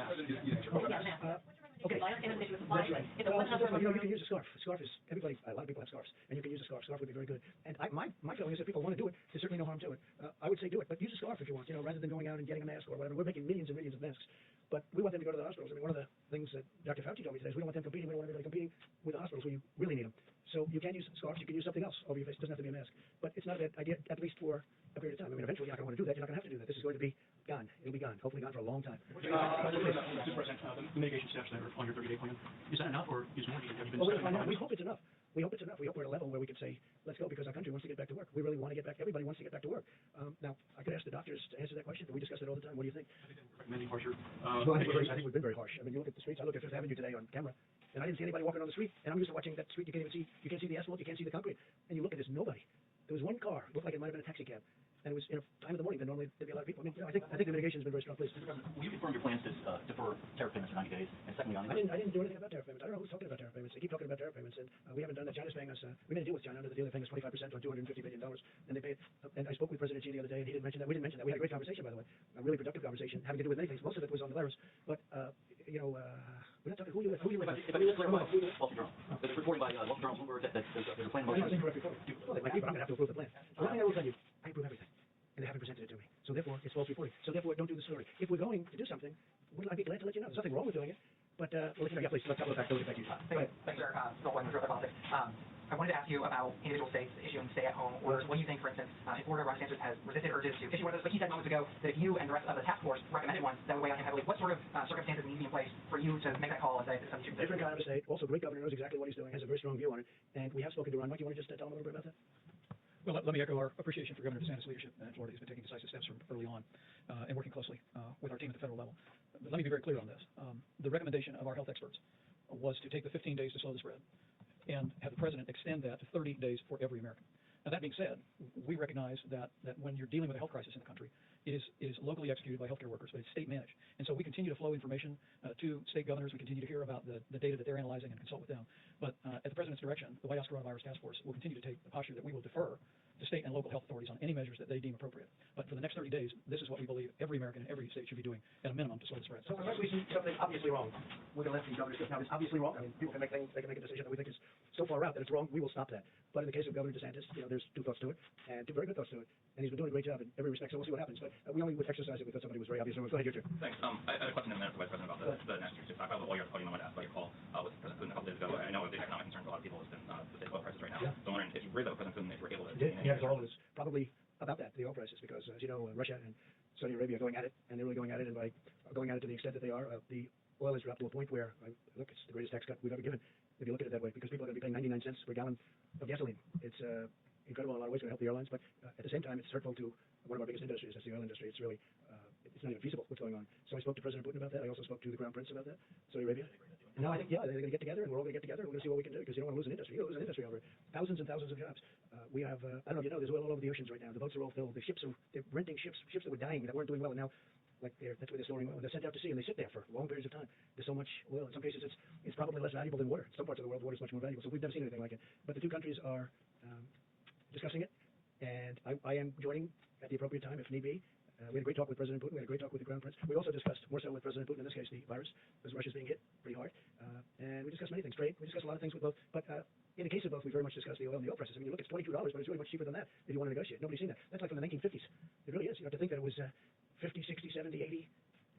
Okay. I understand the issue with That's supply. right. If it wasn't enough You know, you can use a scarf. A scarf is, everybody, a lot of people have scarves, and you can use a scarf. Scarf would be very good. And my feeling is if people want to do it, there's certainly no harm to it. I would say do it, but use a scarf if you want, you know, rather than going out and getting a mask or whatever. We're making millions and millions of masks, but we want them to go to the hospitals. I mean, one of the things that Dr. Fauci told me today is we don't want them competing. We don't want everybody competing with the hospitals where you really need them. So you can use scarves. You can use something else over your face. It doesn't have to be a mask. But it's not a bad idea, at least for a period of time. I mean, eventually you're not going to want to do that. You're not going to have to do that. This is going to be gone. It'll be gone. Hopefully gone for a long time. Mr. President, the mitigation steps that are on your 30-day plan, is that enough, or is more needed? Have you been Well, discussing that? we hope it's enough. We hope it's enough. We hope we're at a level where we can say, let's go, because our country wants to get back to work. We really want to get back. Everybody wants to get back to work. Now, I could ask the doctors to answer that question, but we discuss it all the time. What do you think? I think we're recommending harsher. Well, I think we've been very harsh. I mean, you look at the streets. I looked at Fifth Avenue today on camera, and I didn't see anybody walking on the street. And I'm used to watching that street. You can't see the asphalt. You can't see the concrete. And you look at this, nobody. There was one car. It looked like it might have been a taxi cab. And it was in a time of the morning that normally there'd be a lot of people. I mean, you know, I think the mitigation has been very strong. Please. Will you confirm your plans to defer tariff payments for 90 days? And secondly, on I didn't do anything about tariff payments. I don't know who's talking about tariff payments. They keep talking about tariff payments, and we haven't done that. China's paying us. We made a deal with China under the deal. They're paying us 25% on $250 billion, and they paid. And I spoke with President Xi the other day, and he didn't mention that. We didn't mention that. We had a great conversation, by the way, a really productive conversation, having to do with many things. Most of it was on the virus, but you know, we're not talking who you with. If I could just clarify, Wall Street Journal. There's reporting by Wall Street Journal Bloomberg that there's a plan. I'm not saying correctly. Well, they might be, but I'm going to have to approve the plan. So one thing I will tell you, I approve everything. And they haven't presented it to me. So therefore, it's false reporting. So therefore, don't do the story. If we're going to do something, wouldn't I be glad to let you know? There's nothing wrong with doing it. But, we'll let you know. Yeah, please, let's go back to you. Thanks, sir. Phil Whitehouse, Real Politics. I wanted to ask you about individual states issuing stay-at-home orders. What do you think, for instance, if Florida, Ron DeSantis has resisted urges to issue one of those, but he said moments ago that if you and the rest of the task force recommended one, that would weigh on him heavily. What sort of circumstances need to be in place for you to make that call and say that something should be Different kind of a state. Also, great governor, knows exactly what he's doing, has a very strong view on it. And we have spoken to Ron. Mike, you want to just tell him a little bit about that? Well, let me echo our appreciation for Governor DeSantis' leadership in Florida. He's been taking decisive steps from early on and working closely with our team at the federal level. But let me be very clear on this. The recommendation of our health experts was to take the 15 days to slow the spread and have the president extend that to 30 days for every American. Now, that being said, we recognize that when you're dealing with a health crisis in the country, it is locally executed by healthcare workers, but it's state managed. And so we continue to flow information to state governors. We continue to hear about the data that they're analyzing and consult with them. But at the president's direction, the White House Coronavirus Task Force will continue to take the posture that we will defer to state and local health authorities on any measures that they deem appropriate. But for the next 30 days, this is what we believe every American in every state should be doing at a minimum to slow the spread. So unless we see something obviously wrong, we're going to let the governors do it. Now, it's obviously wrong. I mean, people can make things, they can make a decision that we think is so far out that it's wrong, we will stop that. But in the case of Governor DeSantis, you know, there's two thoughts to it, and two very good thoughts to it. And he's been doing a great job in every respect, so we'll see what happens. But we only would exercise it if we thought somebody was very obvious. So go ahead, your turn. Thanks. I had a question in a minute for Vice President about the national security. I probably while you're talking, I wanted to ask about your call with President Putin a couple days ago. I know a big economic concern for a lot of people has been the state oil prices right now. Yeah. So I'm wondering if you raised that with President Putin, if you were able to. Yeah, all is probably about that, the oil prices, because as you know, Russia and Saudi Arabia are going at it, and they're really going at it, and by going at it to the extent that they are, the oil has dropped to a point where, look, it's the greatest tax cut we've ever given, if you look at it that way, because people are going to be paying 99 cents per gallon of gasoline. It's incredible in a lot of ways, going to help the airlines, but at the same time, it's hurtful to one of our biggest industries, that's the oil industry. It's really, it's not even feasible what's going on. So I spoke to President Putin about that. I also spoke to the Crown Prince about that, Saudi Arabia. And now I think, yeah, they're going to get together, and we're all going to get together, and we're going to see what we can do, because you don't want to lose an industry. You don't lose an industry over it. Thousands and thousands of jobs. We have, I don't know if you know, there's oil all over the oceans right now. The boats are all filled. The ships they're renting ships that were dying, that weren't doing well, and now, like, that's where they're storing oil. They're sent out to sea, and they sit there for long periods of time. There's so much oil. In some cases, it's probably less valuable than water. In some parts of the world, water is much more valuable. So we've never seen anything like it. But the two countries are discussing it, and I am joining at the appropriate time if need be. We had a great talk with President Putin. We had a great talk with the Crown Prince. We also discussed, more so with President Putin in this case, the virus, because Russia's being hit pretty hard. And we discussed many things, trade. We discussed a lot of things with both. But in the case of both, we very much discussed the oil and the oil prices. I mean, you look, it's $22, but it's really much cheaper than that if you want to negotiate. Nobody's seen that. That's like from the 1950s. It really is. You have to think that it was 50, 60, 70, 80.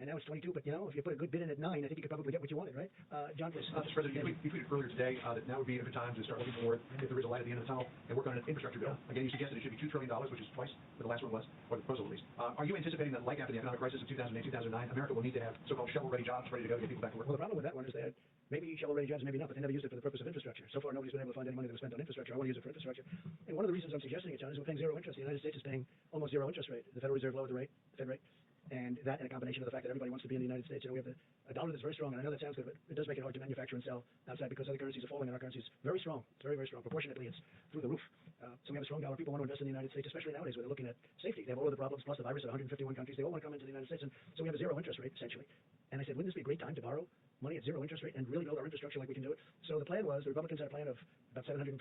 and now it's 22, but if you put a good bid in at 9, I think you could probably get what you wanted, right? John, please. Mr. President, you tweeted earlier today that now would be a good time to start looking forward, if there is a light at the end of the tunnel, and work on an infrastructure bill. Again, you suggested it should be $2 trillion, which is twice what the last one was, or the proposal at least. Are you anticipating that, like after the economic crisis of 2008, 2009, America will need to have so-called shovel-ready jobs ready to go to get people back to work? Well, the problem with that one is that maybe shovel-ready jobs, maybe not, but they never used it for the purpose of infrastructure. So far, nobody's been able to find any money that was spent on infrastructure. I want to use it for infrastructure. And one of the reasons I'm suggesting it, John, is we're paying zero interest. The United States is paying almost zero interest rate. The Federal Reserve lowered the rate, the Fed rate. And that, in a combination of the fact that everybody wants to be in the United States, we have a dollar that's very strong, and I know that sounds good, but it does make it hard to manufacture and sell outside because other currencies are falling and our currency is very strong. It's very, very strong. Proportionately, it's through the roof. So we have a strong dollar. People want to invest in the United States, especially nowadays where they're looking at safety. They have all of the problems, plus the virus at 151 countries. They all want to come into the United States, and so we have a zero interest rate, essentially. And I said, wouldn't this be a great time to borrow money at zero interest rate and really build our infrastructure like we can do it? So the plan was, the Republicans had a plan of about 750.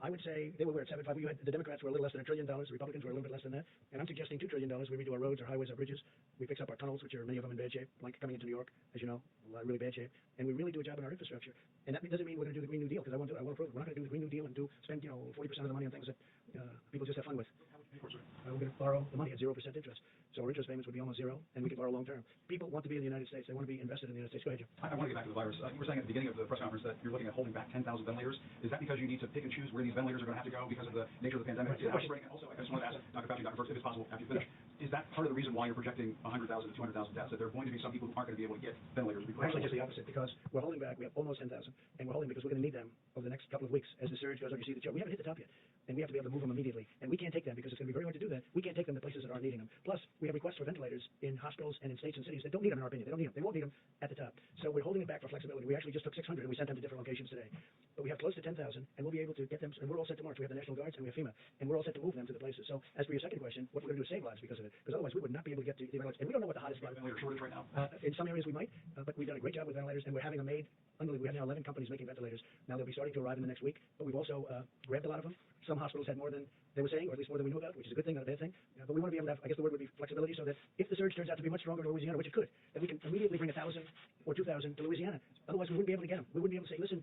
I would say they were at 7.5. The Democrats were a little less than $1 trillion. The Republicans were a little bit less than that. And I'm suggesting $2 trillion. We redo our roads, our highways, our bridges. We fix up our tunnels, which are many of them in bad shape, like coming into New York, as you know, really bad shape. And we really do a job in our infrastructure. And that doesn't mean we're going to do the Green New Deal, because I want to prove it. We're not going to do the Green New Deal and spend 40% of the money on things that people just have fun with. We're going to borrow the money at 0% interest. So our interest payments would be almost zero, and we could borrow long term. People want to be in the United States. They want to be invested in the United States. Go ahead, Jim. I want to get back to the virus. You were saying at the beginning of the press conference that you're looking at holding back 10,000 ventilators. Is that because you need to pick and choose where these ventilators are going to have to go because of the nature of the pandemic? And also, I just wanted to ask Dr. Fauci, Dr. Birx, if it's possible, after you finish, is that part of the reason why you're projecting 100,000 to 200,000 deaths, that there are going to be some people who aren't going to be able to get ventilators? Actually, just the opposite, because we're holding back. We have almost 10,000, and we're holding because we're going to need them over the next couple of weeks as the surge goes on. You see the chart. We haven't hit the top yet, and we have to be able to move them immediately. And we can't take them because it's going to be very hard to do that. We can't take them to places that aren't needing them. Plus, we have requests for ventilators in hospitals and in states and cities that don't need them, in our opinion. They don't need them. They won't need them at the top. So we're holding it back for flexibility. We actually just took 600 and we sent them to different locations today. But we have close to 10,000, and we'll be able to get them. And we're all set to march. We have the National Guards and we have FEMA, and we're all set to move them to the places. So as for your second question, what we're going to do is save lives because of it. Because otherwise, we would not be able to get to the ventilators. And we don't know what the hottest ventilator shortage right now. In some areas we might, but we've done a great job with ventilators, and we're having them made. Unbelievable. We have now 11 companies making ventilators. Now they'll be starting to arrive in the next week. But we've also grabbed a lot of them. Some hospitals had more than they were saying, or at least more than we knew about, which is a good thing, not a bad thing. But we want to be able to have, I guess the word would be flexibility, so that if the surge turns out to be much stronger in Louisiana, which it could, that we can immediately bring 1,000 or 2,000 to Louisiana. Otherwise, we wouldn't be able to get them. We wouldn't be able to say, listen,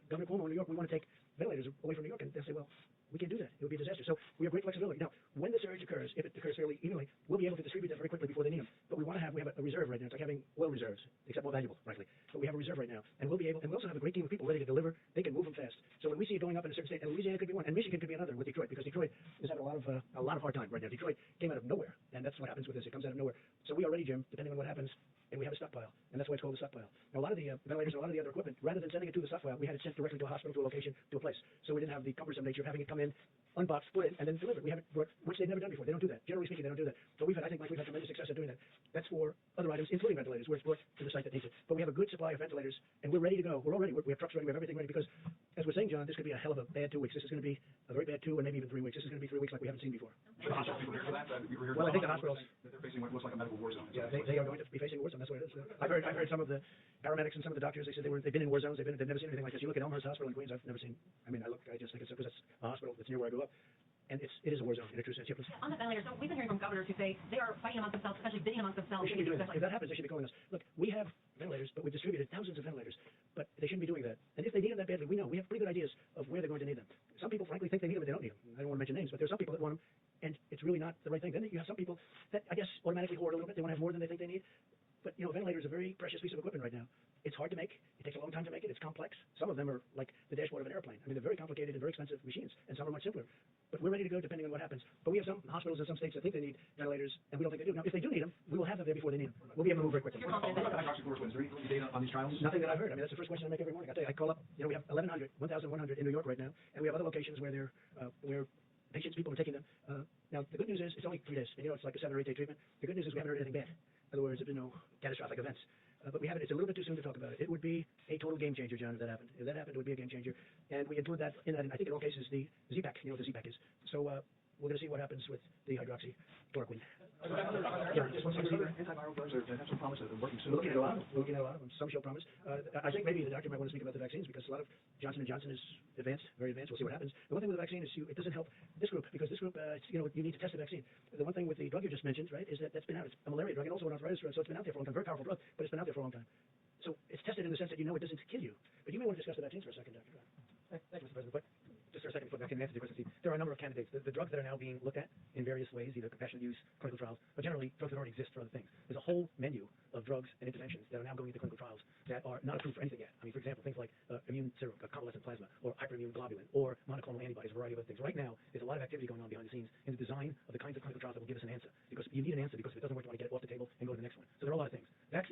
Governor Cuomo in New York, we want to take ventilators away from New York, and they'll say, well, we can't do that. It would be a disaster. So we have great flexibility. Now, when the surge occurs, if it occurs fairly evenly, we'll be able to distribute that very quickly before they need them. But we have a reserve right now. It's like having oil reserves, except more valuable, frankly. But we have a reserve right now, and we'll be able. And we also have a great team of people ready to deliver. They can move them fast. So when we see it going up in a certain state, and Louisiana could be one, and Michigan could be another with Detroit, because Detroit is having a lot of hard time right now. Detroit came out of nowhere, and that's what happens with this. It comes out of nowhere. So we are ready, Jim, depending on what happens. And we have a stockpile, and that's why it's called a stockpile. Now, a lot of the ventilators and a lot of the other equipment, rather than sending it to the stockpile, we had it sent directly to a hospital, to a location, to a place. So we didn't have the cumbersome nature of having it come in, unboxed, put it, and then delivered. We have it, which they've never done before. They don't do that. Generally speaking, they don't do that. But I think we've had tremendous success at doing that. That's for other items, including ventilators, where it's brought to the site that needs it. But we have a good supply of ventilators, and we're ready to go. We're all ready. We have trucks ready. We have everything ready, because, as we're saying, John, this could be a hell of a bad 2 weeks. This is going to be a very bad 2 and maybe even 3 weeks. This is going to be 3 weeks like we haven't seen before. Well, I think the hospitals. They're facing what looks like a medical war zone. Yeah, they are going to be facing a war zone. That's what it is. I've heard some of the paramedics and some of the doctors. They said they've been in war zones. They've never seen anything like this. You look at Elmhurst Hospital in Queens. I've never seen. I just think it's because it's a hospital that's near where I grew up, and it is a war zone in a true sense. On the ventilator, so we've been hearing from governors who say they are fighting amongst themselves, essentially bidding amongst themselves. They shouldn't be doing that. If that happens, they should be calling us. Look, we have ventilators, but we've distributed thousands of ventilators, but they shouldn't be doing that. And if they need them that badly, we know. We have pretty good ideas of where they're going to need them. Some people, frankly, think they need them, but they don't need them. I don't want to mention names, but there's some people that want them, and it's really not the right thing. Then you have some people that, I guess, automatically hoard a little bit. They want to have more than they think they need. But, ventilators are a very precious piece of equipment right now. It's hard to make. It takes a long time to make it. It's complex. Some of them are like the dashboard of an airplane. I mean, they're very complicated and very expensive machines, and some are much simpler. But we're ready to go depending on what happens. But we have some hospitals in some states that think they need ventilators, and we don't think they do. Now, if they do need them, we will have them there before they need them. We'll be able to move very quickly. What about hydroxychloroquine? Is there any data on these trials? Nothing that I've heard. I mean, that's the first question I make every morning. I tell you, I call up. We have 1,100 in New York right now, and we have other locations where people are taking them. Now, the good news is it's only 3 days. It's like a 7 or 8 day treatment. The good news is we haven't heard anything bad. In other words, there's been no catastrophic events. But we haven't. It's a little bit too soon to talk about it. It would be a total game changer, John, if that happened. If that happened, it would be a game changer. And we include that in that. And I think in all cases, the Z-Pack, what the Z-Pack is. So we're going to see what happens with the hydroxychloroquine. Antiviral drugs that have some promise of working soon. We're looking at a lot of them. Some show promise. I think maybe the doctor might want to speak about the vaccines, because a lot of Johnson & Johnson is advanced, very advanced. We'll see what happens. The one thing with the vaccine is it doesn't help this group, because this group, you need to test the vaccine. The one thing with the drug you just mentioned, right, is that's been out. It's a malaria drug and also an arthritis drug, so it's been out there for a long time. Very powerful drug, but it's been out there for a long time. So it's tested in the sense that it doesn't kill you. But you may want to discuss the vaccines for a second, Dr. Thank you, Mr. President. But just for a second, before I can answer your question. efficacy. There are a number of candidates. The drugs that are now being looked at in various ways, either compassionate use, clinical trials, but generally drugs that already exist for other things. There's a whole menu of drugs and interventions that are now going into clinical trials that are not approved for anything yet. I mean, for example, things like immune serum, convalescent plasma, or hyperimmune globulin, or monoclonal antibodies, a variety of other things. Right now, there's a lot of activity going on behind the scenes in the design of the kinds of clinical trials that will give us an answer. Because you need an answer, because if it doesn't work, you want to get it off the table and go to the next one. So there are a lot of things. That's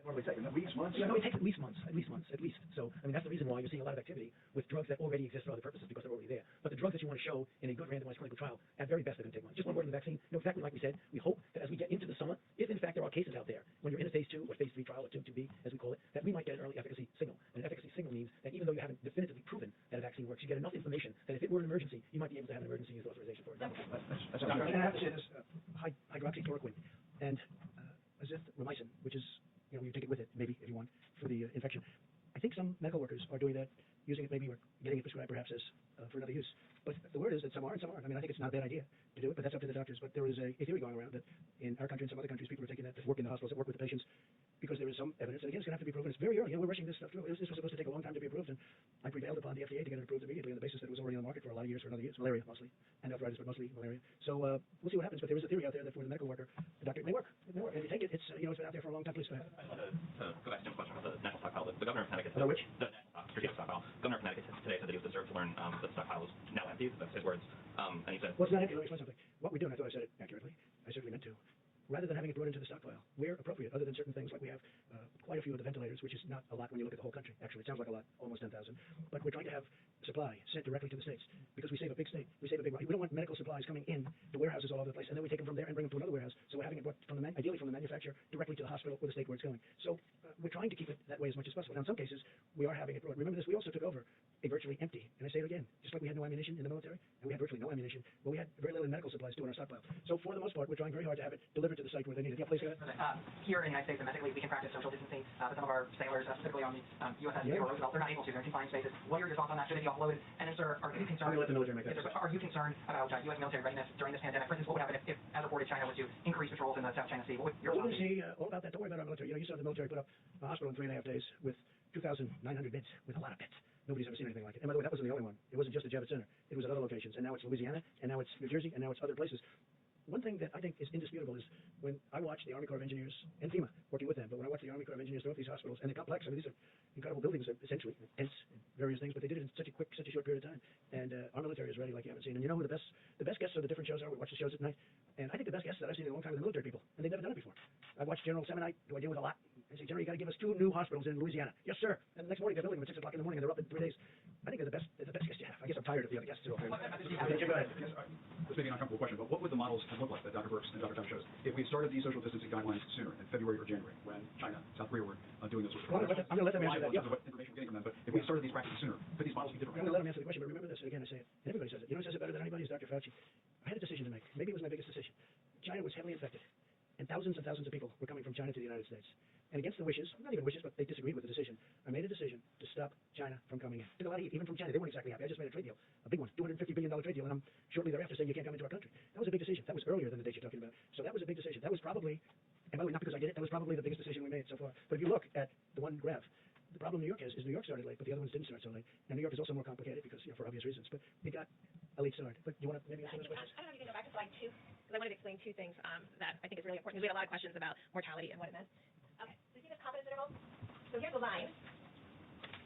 Normally take weeks, months? yeah, no, it takes at least months. So, I mean, that's the reason why you're seeing a lot of activity with drugs that already exist for other purposes, because they're already there. But the drugs that you want to show in a good randomized clinical trial, at very best, they're going to take months. Just one word on the vaccine. You know, exactly like we said, we hope that as we get into the summer, if in fact there are cases out there, when you're in a phase 2 or phase 3 trial, or 2b, as we call it, that we might get an early efficacy signal. And an efficacy signal means that even though you haven't definitively proven that a vaccine works, you get enough information that if it were an emergency, you might be able to have an emergency use authorization for it. And I have to say this, hydroxychloroquine and azithromycin, which is, you know, you take it with it, maybe, if you want, for the infection. I think some medical workers are doing that, using it maybe, or getting it prescribed perhaps as for another use. But the word is that some are and some aren't. I mean, I think it's not a bad idea to do it, but that's up to the doctors. But there is a theory going around that in our country and some other countries, people are taking that to work in the hospitals, that work with the patients, because there is some evidence. And again, it's going to have to be proven. It's very early. You know, we're rushing this stuff through. This was supposed to take a long time to be approved, and I prevailed upon the FDA to get it approved immediately on the basis that it was already on the market for a lot of years, for another use. Malaria, mostly, and arthritis, but mostly malaria. So we'll see what happens. But there is a theory out there that for the medical worker, the doctor, it may work. It may work. And if you take it, it's, you know, it's been out there for a long time. Please go ahead. I wanted to go back to Jim's question about the national stockpile. The governor of Connecticut The which? The strategic stockpile. Governor of Connecticut today said that he was disturbed to learn that the stockpile is now empty. That's his words. And he said, Well, it's not empty. Let me explain something. What we do, and I thought I said it accurately, I certainly meant to, rather than having it brought into the stockpile, where appropriate, other than certain things like we have quite a few of the ventilators, which is not a lot when you look at the whole country. Actually, it sounds like a lot, almost 10,000. But we're trying to have supply sent directly to the states, because we save a big state. We save a big money. We don't want medical supplies coming in the warehouses all over the place, and then we take them from there and bring them to another warehouse. So we're having it brought from ideally from the manufacturer directly to the hospital or the state where it's going. So we're trying to keep it that way as much as possible. Now, in some cases, we are having it brought. Remember this, we also took over a virtually empty, and I say it again, just like we had no ammunition in the military, and we had virtually no ammunition, well, we had very little medical supplies too in our stockpile. So for the most part, we're trying very hard to have it delivered to the site where they need it. Yeah, please go ahead. Here in the United States, domestically, we can practice social distancing, but some of our sailors, specifically on the USS Theodore Roosevelt, they're not able to. They're in confined spaces. What are your thoughts on that? Should it be offloaded? And then, sir, are you concerned? I'm going to let the military make that. Are you concerned about U.S. military readiness during this pandemic? For instance, what would happen if, as reported, China were to increase patrols in the South China Sea? What would your Well, see, all about that. Don't worry about our military. You know, you saw the military put up a hospital in 3.5 days with 2,900 beds, with a lot of beds. Nobody's ever seen anything like it. And by the way, that wasn't the only one. It wasn't just the Javits Center. It was at other locations. And now it's Louisiana, and now it's New Jersey, and now it's other places. One thing that I think is indisputable is when I watch the Army Corps of Engineers and FEMA working with them, but when I watch the Army Corps of Engineers throw up these hospitals, and they're complex, I mean, these are incredible buildings, essentially, Pence, various things, but they did it in such a short period of time. And our military is ready like you haven't seen. And you know who the best guests of the different shows are? We watch the shows at night. And I think the best guests that I've seen in a long time are the military people, and they've never done it before. I've watched General Semonite, who I deal with a lot. I say, General, you got to give us 2 new hospitals in Louisiana. Yes, sir. And the next morning they're building them at 6 o'clock in the morning, and they're up in 3 days. I think they're the best guests you have. I guess I'm tired of the other guests too. Okay, go ahead. This may be an uncomfortable question, but what would the models have looked like that Dr. Brix and Dr. Tom shows if we started these social distancing guidelines sooner, in February or January, when China, South Korea were doing those sorts of things? I'm going to let them answer that. In terms of what information we're getting from them, but if we started these practices sooner, could these models be different? I'm going to let them answer the question, but remember this, and again I say it, and everybody says it. You know who says it better than anybody is Dr. Fauci. I had a decision to make. Maybe it was my biggest decision. China was heavily infected, and thousands of people were coming from China to the United States. And against the wishes, not even wishes, but they disagreed with the decision, I made a decision to stop China from coming in. Took a lot of heat, even from China. They weren't exactly happy. I just made a trade deal, a big one, $250 billion trade deal, and I'm shortly thereafter saying you can't come into our country. That was a big decision. That was earlier than the date you're talking about. So that was a big decision. That was probably, and by the way, not because I did it, that was probably the biggest decision we made so far. But if you look at the one graph, the problem New York has is New York started late, but the other ones didn't start so late. And New York is also more complicated because, you know, for obvious reasons, but it got a late start. But do you want to maybe answer those questions? I don't know if you can go back to slide 2, because I wanted to explain 2 things that I think is really important, because we had a lot of questions about mortality and what it meant. Okay, so you see this confidence interval? So here's the line.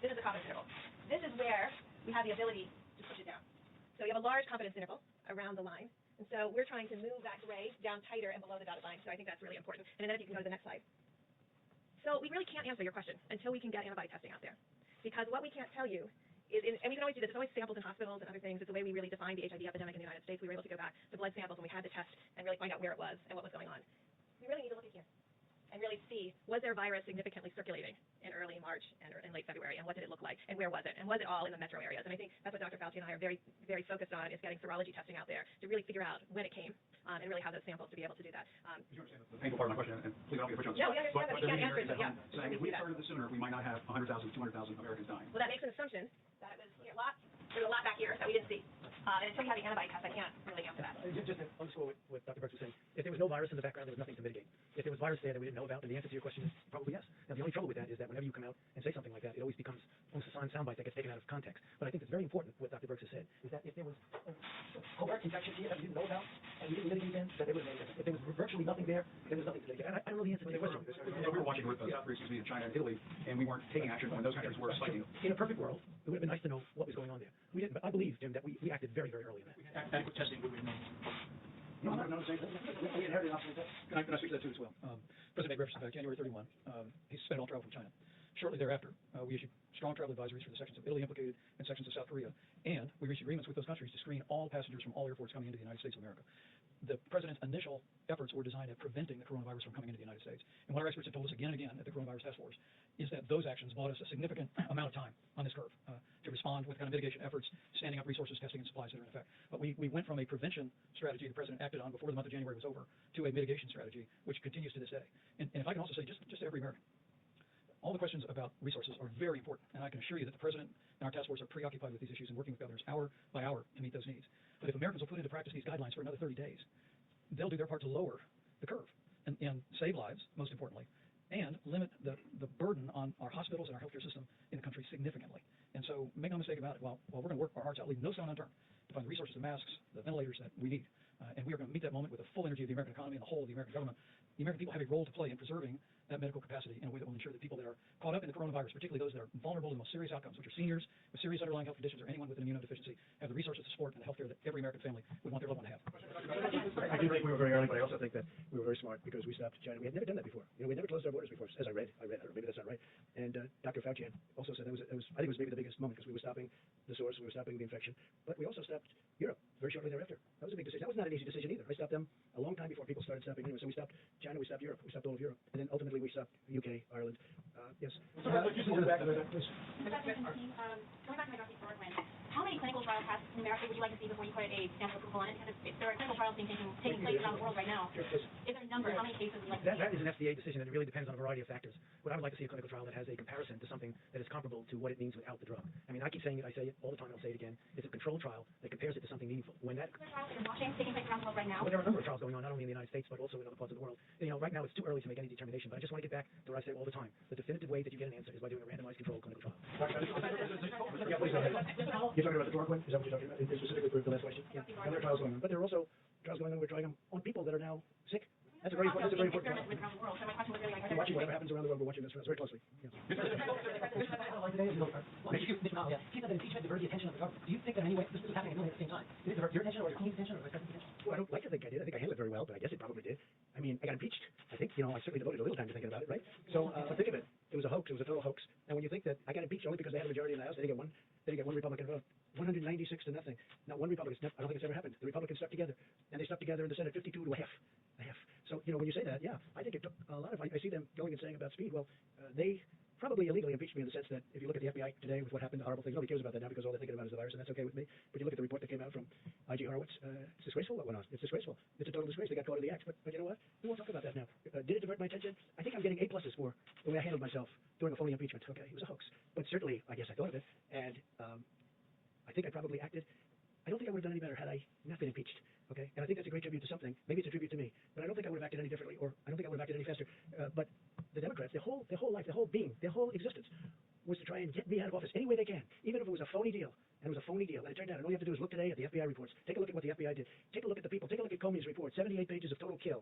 This is the confidence interval. This is where we have the ability to push it down. So you have a large confidence interval around the line. And so we're trying to move that gray down tighter and below the dotted line. So I think that's really important. And then if you can go to the next slide. So we really can't answer your question until we can get antibody testing out there. Because what we can't tell you is, and we can always do this, there's always samples in hospitals and other things. It's the way we really defined the HIV epidemic in the United States. We were able to go back to blood samples and we had to test and really find out where it was and what was going on. We really need to look at here and really see, was there virus significantly circulating in early March and in late February, and what did it look like, and where was it, and was it all in the metro areas? And I think that's what Dr. Fauci and I are very, very focused on, is getting serology testing out there to really figure out when it came, and really have those samples to be able to do that. You understand the painful part of my question, and please don't get put you on the spot. No, we understand that, but you can't answer it, so yeah. Saying if we started this sooner, we might not have 100,000, 200,000 Americans dying. Well, that makes an assumption that it was there's a lot back here that we didn't see. And until you have the antibody test, I can't really answer that. Just to underscore what Dr. Brix was saying, if there was no virus in the background, there was nothing to mitigate. If there was virus there that we didn't know about, then the answer to your question is probably yes. Now, the only trouble with that is that whenever you come out and say something like that, it always becomes almost a soundbite that gets taken out of context. But I think it's very important what Dr. Brix has said, is that if there was covert infection here that we didn't know about, and we didn't mitigate then, that it would have made a difference. If there was virtually nothing there, then there's nothing to mitigate. And I don't know the answer to your question. We were watching with China and Italy, and we weren't taking action when those countries were spiking. In a perfect world, it would have been nice to know what was going on there. We didn't, but I believe, Jim, that we acted very, very early in that. Adequate testing would be known. No, I'm saying that. We inherited an option. Can I speak to that too as well? President made reference to the fact January 31, he suspended all travel from China. Shortly thereafter, we issued strong travel advisories for the sections of Italy implicated and sections of South Korea, and we reached agreements with those countries to screen all passengers from all airports coming into the United States of America. The president's initial efforts were designed at preventing the coronavirus from coming into the United States. And what our experts have told us again and again at the Coronavirus Task Force is that those actions bought us a significant amount of time on this curve to respond with kind of mitigation efforts, standing up resources, testing, and supplies that are in effect. But we went from a prevention strategy the president acted on before the month of January was over to a mitigation strategy, which continues to this day. And if I can also say, just to every American, all the questions about resources are very important, and I can assure you that the president and our task force are preoccupied with these issues and working with governors hour by hour to meet those needs. But if Americans will put into practice these guidelines for another 30 days, they'll do their part to lower the curve and save lives, most importantly, and limit the burden on our hospitals and our healthcare system in the country significantly. And so make no mistake about it, while we're going to work our hearts out, leave no stone unturned to find the resources, the masks, the ventilators that we need, and we are going to meet that moment with the full energy of the American economy and the whole of the American government. The American people have a role to play in preserving that medical capacity in a way that will ensure that people that are caught up in the coronavirus, particularly those that are vulnerable to the most serious outcomes, which are seniors with serious underlying health conditions or anyone with an immunodeficiency, have the resources, support, and the health care that every American family would want their loved one to have. I do think we were very early, but I also think that we were very smart because we stopped China. We had never done that before. You know, we had never closed our borders before, as I read, or maybe that's not right. And Dr. Fauci had also said that was I think it was maybe the biggest moment because we were stopping the source, we were stopping the infection, but we also stopped Europe very shortly thereafter. That was a big decision. That was not an easy decision either. I stopped them a long time before people started stopping anyway. So we stopped China, we stopped Europe, we stopped all of Europe, and then ultimately we stopped the UK, Ireland. Yes. So just in the back of the please. Going back to my Dr. Bergman, how many clinical trials numerically would you like to see before you put a stamp of approval on it? Because if there are clinical trials taking place around the world right now, is there a number? How many cases would you like to see? That is an FDA decision, and it really depends on a variety of factors. What I would like to see a clinical trial that has a comparison to something that is comparable to what it means without the drug. I mean, I keep saying it, I say it all the time, I'll say it again. It's a controlled trial that compares it to something meaningful. When that trials that you're watching taking place around the world right now? Well, there are a number of trials going on, not only in the United States, but also in other parts of the world. And, you know, right now it's too early to make any determination, but I just want to get back to what I say all the time. The definitive way that you get an answer is by doing a randomized controlled clinical trial. Yeah, please go ahead. You're talking about the drug one? Is that what you're talking about? Specifically for the last question? Yeah. And there are trials going on. But there are also trials going on, we're trying them on people that are now sick. That's a very important trial. We're watching whatever happens around the world, we're watching this very closely. Yes. Keep that impeachment divert the attention of the government. Do you think that anyway, this is happening at the same time? Did it divert your attention or the Queen's attention or the President's attention? Well, I don't like to think I did. I think I handled it very well, but I guess it probably did. I mean, I got impeached. I think, you know, I certainly devoted a little time to thinking about it, right? So, but think of it. It was a hoax. It was a total hoax. And when you think that I got impeached only because they had a majority in the House, they didn't get one Republican vote. 196 to nothing. Not one Republican. I don't think it's ever happened. The Republicans stuck together, and they stuck together in the Senate 52 to a half. So, you know, when you say that, yeah, I think it took a lot of. I see them going and saying about speed. Well, they probably illegally impeached me in the sense that if you look at the FBI today with what happened, the horrible things, nobody cares about that now because all they're thinking about is the virus, and that's okay with me. But you look at the report that came out from I.G. Horowitz, it's disgraceful what went on. It's disgraceful. It's a total disgrace. They got caught in the act. But you know what? We won't talk about that now. Did it divert my attention? I think I'm getting A+ for the way I handled myself during a phony impeachment. Okay, it was a hoax. But certainly, I guess I thought of it, and I think I probably acted. I don't think I would have done any better had I not been impeached. Okay, and I think that's a great tribute to something. Maybe it's a tribute to me, but I don't think I would have acted any differently, or I don't think I would have acted any faster. But the Democrats, their whole life, their whole being, their whole existence was to try and get me out of office any way they can, even if it was a phony deal. And it was a phony deal. And it turned out, and all you have to do is look today at the FBI reports. Take a look at what the FBI did. Take a look at the people. Take a look at Comey's report. 78 pages of total kill.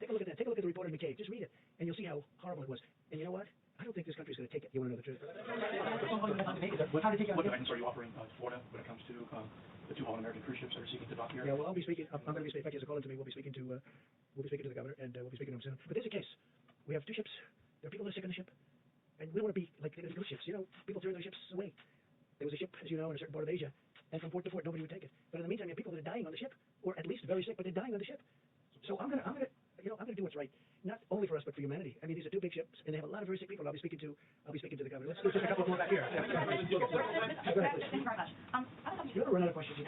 Take a look at that. Take a look at the report in McCabe. Just read it, and you'll see how horrible it was. And you know what? I don't think this country's going to take it. You want to know the truth? What guidance are you offering Florida when it comes to the 2 all-American cruise ships that are seeking to dock here? Yeah, well, I'll be speaking. I'm going to be speaking. In fact, he has a call in to me. We'll be speaking to the governor, and we'll be speaking to him soon. But there's a case. We have 2 ships. There are people that are sick on the ship, and we don't want to be like they're cruise ships. You know, people turn their ships away. There was a ship, as you know, in a certain part of Asia, and from port to port, nobody would take it. But in the meantime, you have people that are dying on the ship, or at least very sick, but they're dying on the ship. So I'm gonna do what's right, not only for us but for humanity. I mean, these are 2 big ships, and they have a lot of very sick people. I'll be speaking to the governor. Let's do just a couple more back here. Thank you very much. You're gonna run out of questions.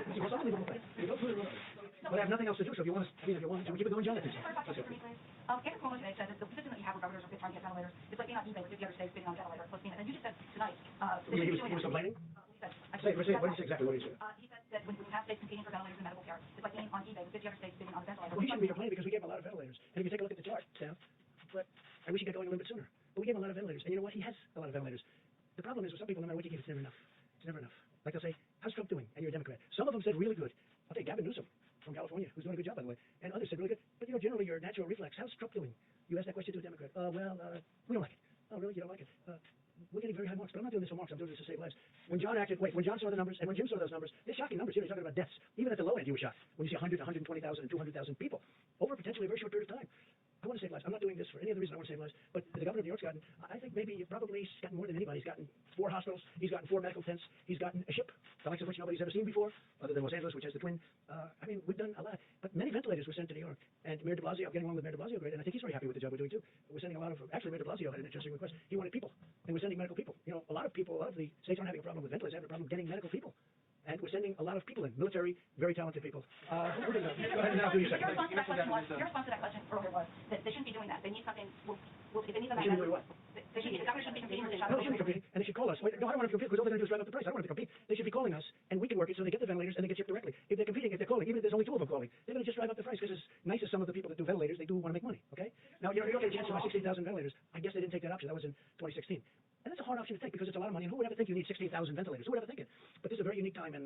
But I have nothing else to do. So if you want to, we keep it going, John. Andrew Cuomo today said that the position that you have with governors are trying to get ventilators. It's like being on eBay with 50 other states bidding on ventilators plus FEMA. And you just said tonight. He was complaining? Say it. What did he say exactly? What did he say? He said that when you have states competing for ventilators in medical care, it's like being on eBay with 50 other states bidding on ventilators. Well, he shouldn't be complaining because we gave him a lot of ventilators. And if you take a look at the chart, Sam, but I wish he got going a little bit sooner. But we gave him a lot of ventilators. And you know what? He I'll take Gavin Newsom from California, who's doing a good job, by the way, and others said really good. But, generally your natural reflex, how's Trump doing? You ask that question to a Democrat. We don't like it. Oh, really? You don't like it? We're getting very high marks, but I'm not doing this for marks. I'm doing this to save lives. When John saw the numbers, and when Jim saw those numbers, they're shocking numbers. You're talking about deaths. Even at the low end, you were shocked. When you see 100, 120,000, and 200,000 people over potentially a very short period of time. I want to save lives. I'm not doing this for any other reason. I want to save lives. But the governor of New York's gotten, I think maybe probably he's gotten more than anybody. He's gotten 4 hospitals. He's gotten 4 medical tents. He's gotten a ship, the likes of which nobody's ever seen before, other than Los Angeles, which has the twin. We've done a lot. But many ventilators were sent to New York. And Mayor de Blasio, I'm getting along with Mayor de Blasio great, and I think he's very happy with the job we're doing too. We're sending a lot of, actually Mayor de Blasio had an interesting request. He wanted people, and we're sending medical people. A lot of the states aren't having a problem with ventilators. They have a problem getting medical people. And we're sending a lot of people in, military, very talented people. Go ahead and now do your second. Your response to that question earlier was that they shouldn't be doing that. They need something, if they need something. They shouldn't be doing what? The government shouldn't be competing with each other. No, they shouldn't be competing, and they should call us. Wait, no, I don't want to compete, because all they're going to do is drive up the price. I don't want them to compete. They should be calling us, and we can work it so they get the ventilators and they get shipped directly. If they're competing, if they're calling, even if there's only 2 of them calling, they're going to just drive up the price, because as nice as some of the people that do ventilators, they do want to make money, okay? Now, you don't get a chance to buy 16,000 ventilators. I guess they didn't take that option. That was in 2016. And that's a hard option to take, because it's a lot of money, and who would ever think you need 16,000 ventilators? Who would ever think it? But this is a very unique time in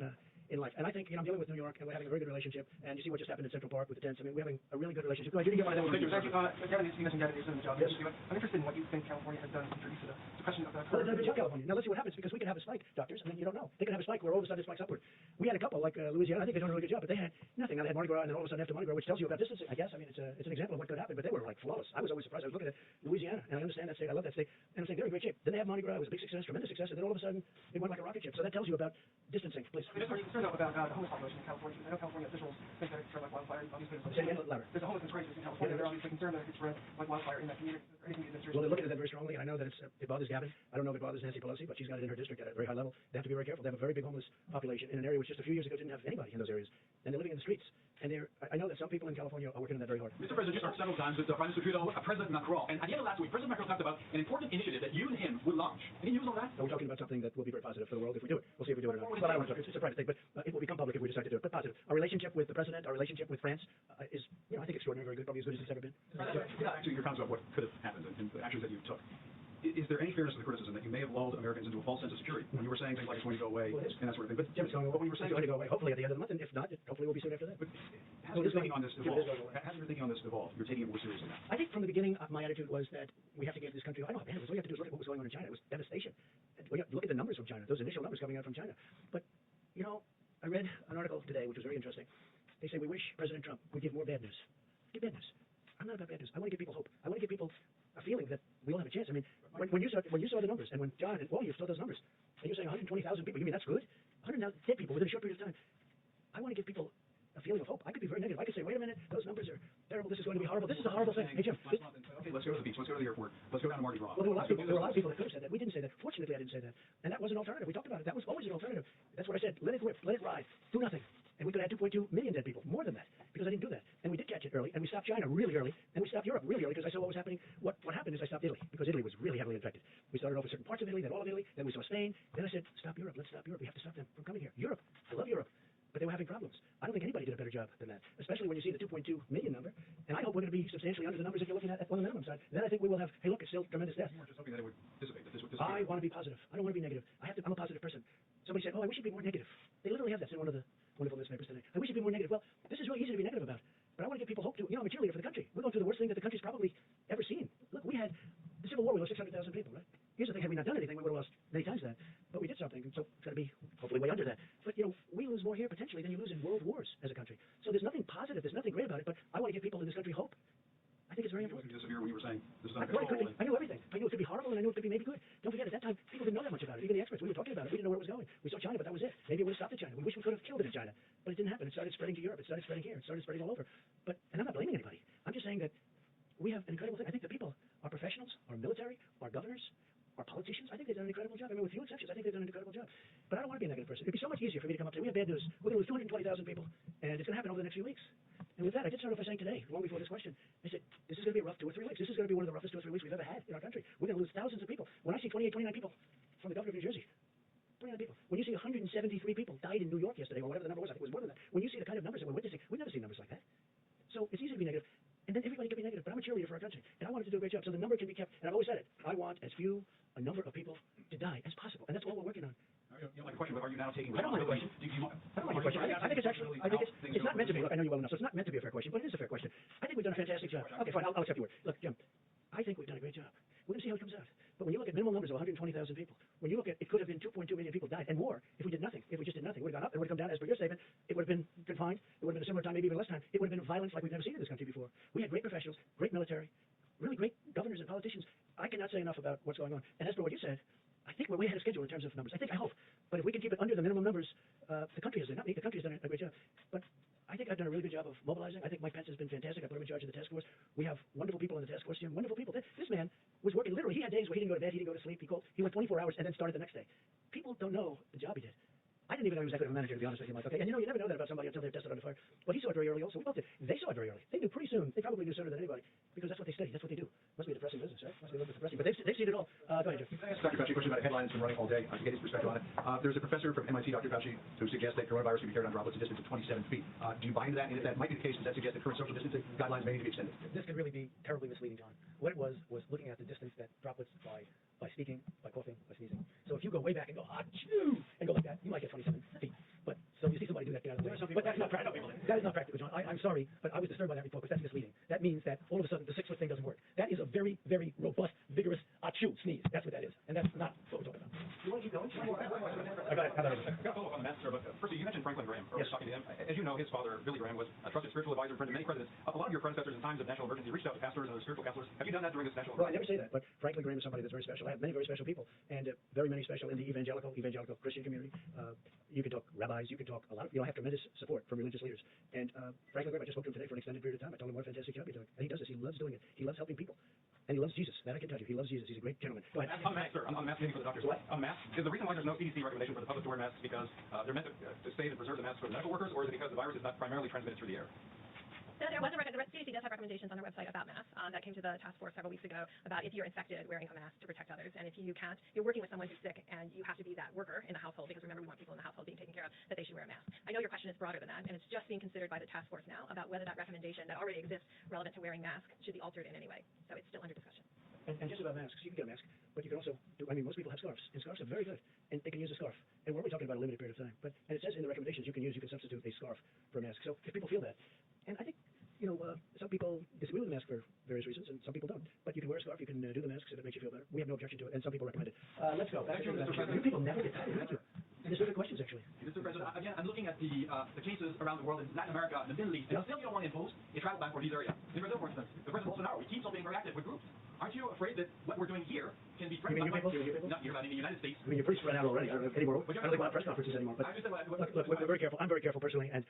life. And I think, I'm dealing with New York, and we're having a very good relationship, and you see what just happened in Central Park with the tents. We're having a really good relationship. No, I didn't get one of them. Thank you. Gavin, you mentioned Gavin Newsom and the job. Yes. I'm interested in what you think California has done to contribute to the suppression of the Well, they've done a good job, California. Now, let's see what happens, because we can have a spike, doctors, and then you don't know. They can have a spike where all of a sudden it spikes upward. We had a couple, like Louisiana. I think they're doing a really good job, but they had nothing. Now they had Mardi Gras, and then all of a sudden after Mardi Gras, which tells you about distancing, I guess. It's an example of what could happen, but they were like flawless. I was always surprised. I was looking at Louisiana, and I understand that state. I love that state. And I'm saying they're in great shape. Then they have Mardi Gras. It was a big success, tremendous success, and then all of a sudden it went like a rocket ship. So that tells you about distancing, please. Are you concerned about the homeless population in California? I know California officials think that it's spread like wildfire. Say again, louder. There's a homelessness crisis in California. They're obviously concerned that it could spread like wildfire in that community. Is there anything the administration? Well, they're looking at that very strongly, and I know that it bothers Gavin. I don't know if it bothers Nancy Pelosi, but she's got it in her district at a very high level. They have to be very careful. They have a very big homeless population in an area which just a few years ago didn't have anybody in those areas, and they're living in the streets. And I know that some people in California are working on that very hard. Mr. President, you talked several times with Prime Minister Trudeau, President Macron, and at the end of last week, President Macron talked about an important initiative that you and him will launch. Any news on that? No, we're talking about something that will be very positive for the world if we do it. We'll see if we do it or not. Well, I don't want to talk. It's a private thing, but it will become public if we decide to do it. But positive. Our relationship with the president, our relationship with France is, I think, extraordinary, very good, probably as good as it's ever been. Actually, your comments about what could have happened and the actions that you took. Is there any fairness to the criticism that you may have lulled Americans into a false sense of security when you were saying things like it's going to go away and that sort of thing? But Jim's going, what we were saying is going to go away, hopefully at the end of the month, and if not, hopefully we'll be soon after that. But has your thinking on this evolved? Has your thinking on this evolved? You're taking it more seriously now. I think from the beginning, my attitude was that we have to give this country, I don't know how bad it was. All you have to do is look at what was going on in China. It was devastation. And look at the numbers from China, those initial numbers coming out from China. But, I read an article today, which was very interesting. They say we wish President Trump would give more bad news. Give bad news. I'm not about bad news. I want to give people hope. I want to give people a feeling that we all have a chance. When you saw the numbers, and when John and all you saw those numbers, and you're saying 120,000 people, you mean that's good? 100,000 dead people within a short period of time. I want to give people a feeling of hope. I could be very negative. I could say, wait a minute, those numbers are terrible. This is going to be horrible. This is a horrible thing. Hey, Jim. Okay, let's go to the beach. Let's go to the airport. Let's go down to Mardi Gras. Well, there were a lot of people that could have said that. We didn't say that. Fortunately, I didn't say that. And that was an alternative. We talked about it. That was always an alternative. That's what I said. Let it rip. Let it ride. Do nothing. And we could have 2.2 million dead people, more than that, because I didn't do that. And we did catch it early, and we stopped China really early, and we stopped Europe really early, because I saw what was happening. What happened is I stopped Italy, because Italy was really heavily infected. We started off with certain parts of Italy, then all of Italy, then we saw Spain. Then I said, stop Europe. Let's stop Europe. We have to stop them from coming here. Europe. I love Europe. But they were having problems. I don't think anybody did a better job than that, especially when you see the 2.2 million number. And I hope we're going to be substantially under the numbers that you're looking at on the minimum side. Then I think we will have, hey, look, it's still tremendous death. You were just hoping that it would dissipate, that this would disappear. I want to be positive. I don't want to be negative. I'm a positive person. Somebody said, oh, I wish you'd be more negative. They literally have that in one of the wonderful newspapers today. I wish you'd be more negative. Well, this is really easy to be negative about. But I want to give people hope too. I'm a cheerleader for the country. We're going through the worst thing that the country's probably ever seen. Look, we had the Civil War. We lost 600,000 people, right? Here's the thing. Had we not done anything, we would have lost many times that. But we did something, so it's going to be hopefully way under that. But, we lose more here potentially than you lose in world wars as a country. So there's nothing positive. There's nothing great about it. But I want to give people in this country hope. I think it's very important. It wasn't severe when you were saying this is I knew everything. I knew it could be horrible, and I knew it could be maybe good. Don't forget, at that time, people didn't know that much about it. Even the experts, we were talking about it. We didn't know where it was going. We saw China, but that was it. Maybe it would have stopped at China. We wish we could have killed it in China. But it didn't happen. It started spreading to Europe. It started spreading here. It started spreading all over. And I'm not blaming anybody. I'm just saying that we have an incredible thing. I think the people, our professionals, our military, our governors, our politicians, I think they've done an incredible job. With few exceptions, I think they've done an incredible job. But I don't want to be a negative person. It'd be so much easier for me to come up and say, we have bad news. We're going to lose 220,000 people, and it's going to happen over the next few weeks. And with that, I did start off by saying today, long before this question, I said, this is going to be a rough 2 or 3 weeks. This is going to be one of the roughest 2 or 3 weeks we've ever had in our country. We're going to lose thousands of people. When I see 28, 29 people from the governor of New Jersey, 29 people. When you see 173 people died in New York yesterday, or whatever the number was, I think it was more than that. When you see the kind of numbers that we're witnessing, we've never seen numbers like that. So it's easy to be negative. And then everybody can be negative, but I'm a cheerleader for our country, and I wanted to do a great job. So the number can be kept, and I've always said it. I want as few a number of people to die as possible, and that's all we're working on. You don't like the question, but are you now taking I don't like the question. I don't like the question. I think it's actually, I know you well enough, so it's not meant to be a fair question, but it is a fair question. I think we've done a fantastic job. Okay, fine, I'll accept your word. Look, Jim, I think we've done a great job. We're going to see how it comes out. But when you look at minimal numbers of 120,000 people, when you look at, it could have been 2.2 million people died and more if we did nothing. If we just did nothing, it would have gone up, it would have come down, as per your statement, it would have been confined, it would have been a similar time, maybe even less time. It would have been violence like we've never seen in this country before. We had great professionals, great military, really great governors and politicians. I cannot say enough about what's going on. And as for what you said, I think we're way ahead of schedule in terms of numbers. I hope. But if we can keep it under the minimum numbers, the country has done, not me, the country has done a great job. But I think I've done a really good job of mobilizing. I think Mike Pence has been fantastic. I put him in charge of the task force. We have wonderful people in the task force, Jim, wonderful people. This man was working literally. He had days where he didn't go to bed, he didn't go to sleep. He went 24 hours and then started the next day. People don't know the job he did. I didn't even know he was that good of a manager, to be honest with you, Mike. Okay, and you never know that about somebody until they're tested under fire. But he saw it very early also. We both did. They saw it very early. They knew pretty soon. They probably knew sooner than anybody because that's what they study. That's what they do. Must be a depressing business, right? Must be a little bit depressing. But they've seen it all. Go ahead, Jeff. Can I ask Dr. Fauci a question about a headline that's been running all day to get his perspective on it? There's a professor from MIT, Dr. Fauci, who suggests that coronavirus can be carried on droplets a distance of 27 feet. Do you buy into that? And if that might be the case, does that suggest that current social distancing guidelines may need to be extended? This could really be terribly misleading, John. What it was looking at the distance that droplets by speaking, by coughing, by sneezing. So if you go way back and go, achoo, and go like that, you might get 27 feet. But so you see somebody do that, get out of the way. But that's not practical. That is not practical, John. I'm sorry, but I was disturbed by that report because that's misleading. That means that all of a sudden the 6 foot thing doesn't work. That is a very, very robust, vigorous achoo sneeze. That's what that is. And that's not what we're talking about. You want to keep going? I got a follow-up on the mask, sir, but firstly, you mentioned Franklin Graham. I was talking to him. As you know, his father, Billy Graham, was a trusted spiritual advisor and friend of many presidents. A lot of your predecessors in times of national emergency reached out to pastors and other spiritual counselors. Have you done that during this national emergency? Well, I never say that, but Franklin Graham is somebody that's very special. I have many very special people, and very many special in the evangelical Christian community. You can talk rabbis, you can talk a lot of, I have tremendous support from religious leaders. And Franklin Graham, I just spoke to him today for an extended period of time. I told him what a fantastic job you're doing. And he does this. He loves doing it. He loves helping people. And he loves Jesus. That I can tell you. He loves Jesus. He's a great gentleman. Go ahead. On the mask, sir. On the mask, maybe for the doctors. What? On the mask. Is the reason why there's no CDC recommendation for the public to wear masks because they're meant to save and preserve the masks for the medical workers, or is it because the virus is not primarily transmitted through the air? So there was the CDC does have recommendations on their website about masks that came to the task force several weeks ago about if you're infected, wearing a mask to protect others, and if you can't, you're working with someone who's sick and you have to be that worker in the household, because remember, we want people in the household being taken care of, that they should wear a mask. I know your question is broader than that, and it's just being considered by the task force now about whether that recommendation that already exists relevant to wearing masks should be altered in any way. So it's still under discussion. And just about masks, you can get a mask, but you can also do, most people have scarves, and scarves are very good, and they can use a scarf. And we're only talking about a limited period of time, and it says in the recommendations you can substitute a scarf for a mask. So if people feel that, and I think, some people disagree with the mask for various reasons, and some people don't. But you can wear a scarf, you can do the masks if it makes you feel better. We have no objection to it, and some people recommend it. Let's go. You people never get tired, do you? And there's other questions, actually. Mr. President, again, I'm looking at the cases around the world in Latin America and the Middle East, and still you don't want to impose a travel ban for these areas. In Brazil, for instance, the President Bolsonaro, he keeps on being very active with groups. Aren't you afraid that what we're doing here can be threatened by people? Not here, but in the United States. Your brief's run out already. I don't know anymore. I don't think we'll have press conferences anymore. But look, we're very careful. I'm very careful personally, and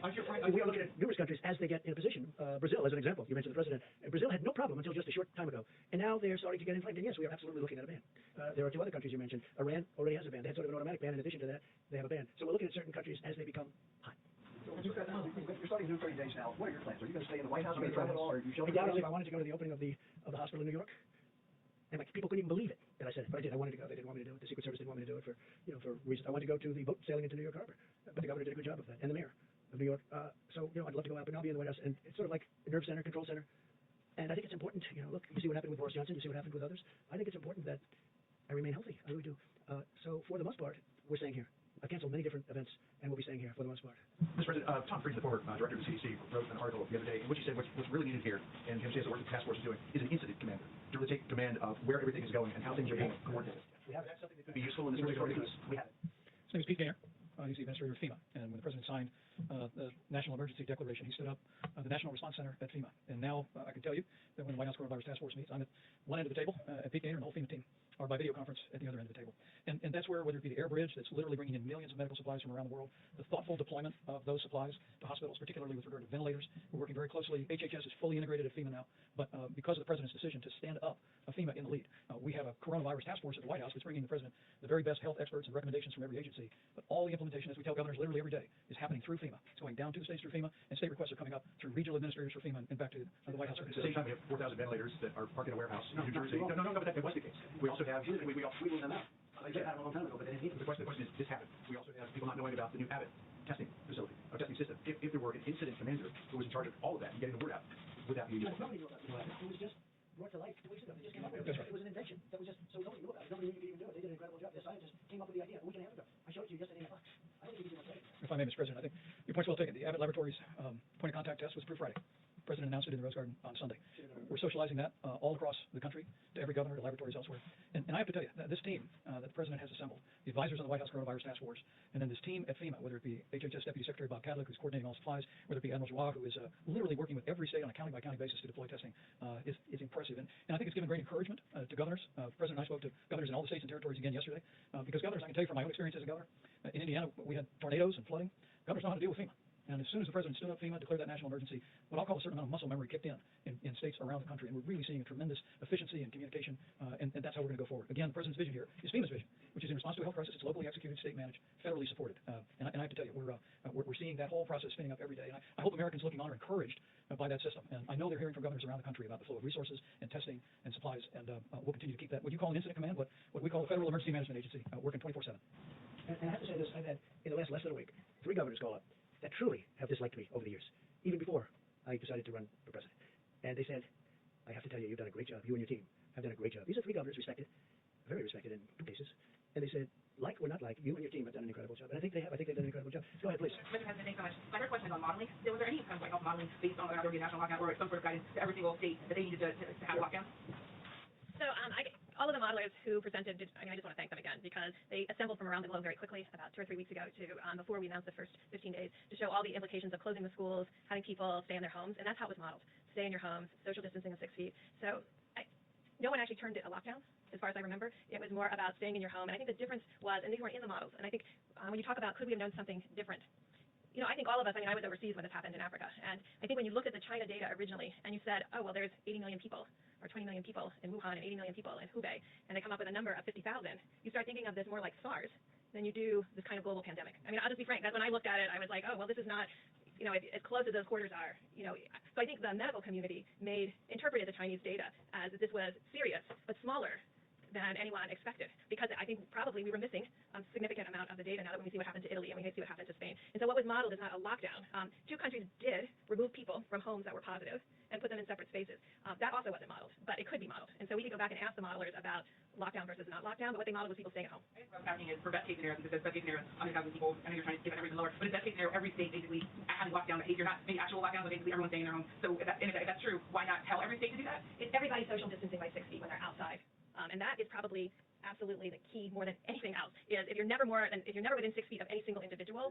aren't you afraid? we are looking at numerous countries as they get in a position. Brazil, as an example, you mentioned the president. Brazil had no problem until just a short time ago, and now they're starting to get inflamed. And yes, we are absolutely looking at a ban. There are 2 other countries you mentioned. Iran already has a ban. They had sort of an automatic ban. In addition to that, they have a ban. So we're looking at certain countries as they become hot. You're starting to do 30 days now. What are your plans? Are you going to stay in the White House? Are you going to travel at all? Or are you I doubt if I wanted to go to the opening of the hospital in New York. And people couldn't even believe it that I said it, but I did. I wanted to go. They didn't want me to do it. The Secret Service didn't want me to do it for reasons. I wanted to go to the boat sailing into New York Harbor, but the governor did a good job of that, and the mayor of New York. So I'd love to go out, but I'll be in the White House, and it's sort of like a nerve center, control center. And I think it's important. Look, you see what happened with Boris Johnson. You see what happened with others. I think it's important that I remain healthy. I really do. So for the most part, we're staying here. I canceled many different events, and we'll be staying here for the most part. Mr. President, Tom Frieden, the former director of the CDC, wrote an article the other day in which he said what's really needed here, and he understands the work the task force is doing, is an incident commander to really take command of where everything is going and how things are being coordinated. We have something that Could be useful in this particular case. We have it. His name is Pete Gaynor. He's the administrator of FEMA. And when the president signed the National Emergency Declaration, he stood up the National Response Center at FEMA. And now I can tell you that when the White House Coronavirus Task Force meets, I'm at one end of the table, and Pete Gaynor and the whole FEMA team are by video conference at the other end of the table. And that's where, whether it be the air bridge that's literally bringing in millions of medical supplies from around the world, the thoughtful deployment of those supplies to hospitals, particularly with regard to ventilators. We're working very closely. HHS is fully integrated at FEMA now, but because of the president's decision to stand up FEMA in the lead, we have a coronavirus task force at the White House that's bringing the president the very best health experts and recommendations from every agency. But all the implementation, as we tell governors literally every day, is happening through FEMA. It's going down to the states through FEMA, and state requests are coming up through regional administrators for FEMA and back to the White House. At the same time, we have 4,000 ventilators that are parked in a warehouse in New Jersey. No, but that was the case. We also have, we ruled them out. They had them a long time ago, but they didn't need them. The question is, this happened. We also have people not knowing about the new Abbott testing facility, or testing system. If there were an incident commander who was in charge of all of that and getting the word out, would that be useful? Nobody knew about the new Abbott. It was just brought to life 2 weeks ago. They just came up with it. It was an invention. That was just, so nobody knew about it. Nobody knew you could even do it. They did an incredible job. The scientists came up with the idea a week and a half ago. I showed it to you yesterday in the box. If I may, Mr. President, I think your point's well taken. The Abbott Laboratories point of contact test was approved Friday. The President announced it in the Rose Garden on Sunday. We're socializing that all across the country to every governor, to laboratories elsewhere. And I have to tell you, that this team that the President has assembled, the advisors on the White House Coronavirus Task Force, and then this team at FEMA, whether it be HHS Deputy Secretary Bob Cadlick, who's coordinating all supplies, whether it be Admiral Joie, who is literally working with every state on a county-by-county basis to deploy testing, is impressive. And I think it's given great encouragement to governors. The President and I spoke to governors in all the states and territories again yesterday, because governors, I can tell you from my own experience as a governor, in Indiana, we had tornadoes and flooding. Governors know how to deal with FEMA. And as soon as the President stood up FEMA, declared that national emergency, what I'll call a certain amount of muscle memory kicked in states around the country. And we're really seeing a tremendous efficiency in communication, and that's how we're going to go forward. Again, the President's vision here is FEMA's vision, which is in response to a health crisis. It's locally executed, state managed, federally supported. And I have to tell you, we're seeing that whole process spinning up every day. And I hope Americans looking on are encouraged by that system. And I know they're hearing from governors around the country about the flow of resources and testing and supplies, and we'll continue to keep that, what you call an incident command, what we call a Federal Emergency Management Agency, working 24/7. And I have to say this, I've had, in the less than a week, 3 governors call up that truly have disliked me over the years, even before I decided to run for president. And they said, I have to tell you, you've done a great job. You and your team have done a great job. These are 3 governors respected, very respected in 2 cases. And they said, like or not like, you and your team have done an incredible job. And I think they have. I think they've done an incredible job. Go ahead, please. Mr. President, thanks so much. My first question is on modeling. Was there any kind of White House modeling based on whether there would be a national lockdown or some sort of guidance to every single state that they needed to have a lockdown? So all of the modelers who presented, I just want to thank them again, because they assembled from around the globe very quickly, about 2 or 3 weeks ago, to before we announced the first 15 days, to show all the implications of closing the schools, having people stay in their homes, and that's how it was modeled. Stay in your homes, social distancing of 6 feet. So no one actually termed it a lockdown, as far as I remember. It was more about staying in your home, and I think the difference was, and these weren't in the models, and I think when you talk about could we have done something different, I think all of us, I was overseas when this happened in Africa, and I think when you looked at the China data originally, and you said, oh, well, there's 80 million people, or 20 million people in Wuhan, and 80 million people in Hubei, and they come up with a number of 50,000, you start thinking of this more like SARS than you do this kind of global pandemic. I'll just be frank, that's when I looked at it, I was like, oh, well, this is not, as close as those quarters are, So I think the medical community interpreted the Chinese data as that this was serious, but smaller than anyone expected, because I think probably we were missing a significant amount of the data now that when we see what happened to Italy and we see what happened to Spain. And so what was modeled is not a lockdown. 2 countries did remove people from homes that were positive and put them in separate spaces. That also wasn't modeled, but it could be modeled. And so we could go back and ask the modelers about lockdown versus not lockdown, but what they modeled was people staying at home. What's happening is, for best case scenario, because best case scenario is 100,000 people. I know you're trying to give everything lower, but in best case scenario, every state basically having lockdown behavior, not maybe actual lockdowns, but basically everyone staying in their home. So if that's true, why not tell every state to do that? It's everybody social distancing by 6 feet when they're outside. And that is probably absolutely the key more than anything else, is if you're never within 6 feet of any single individual,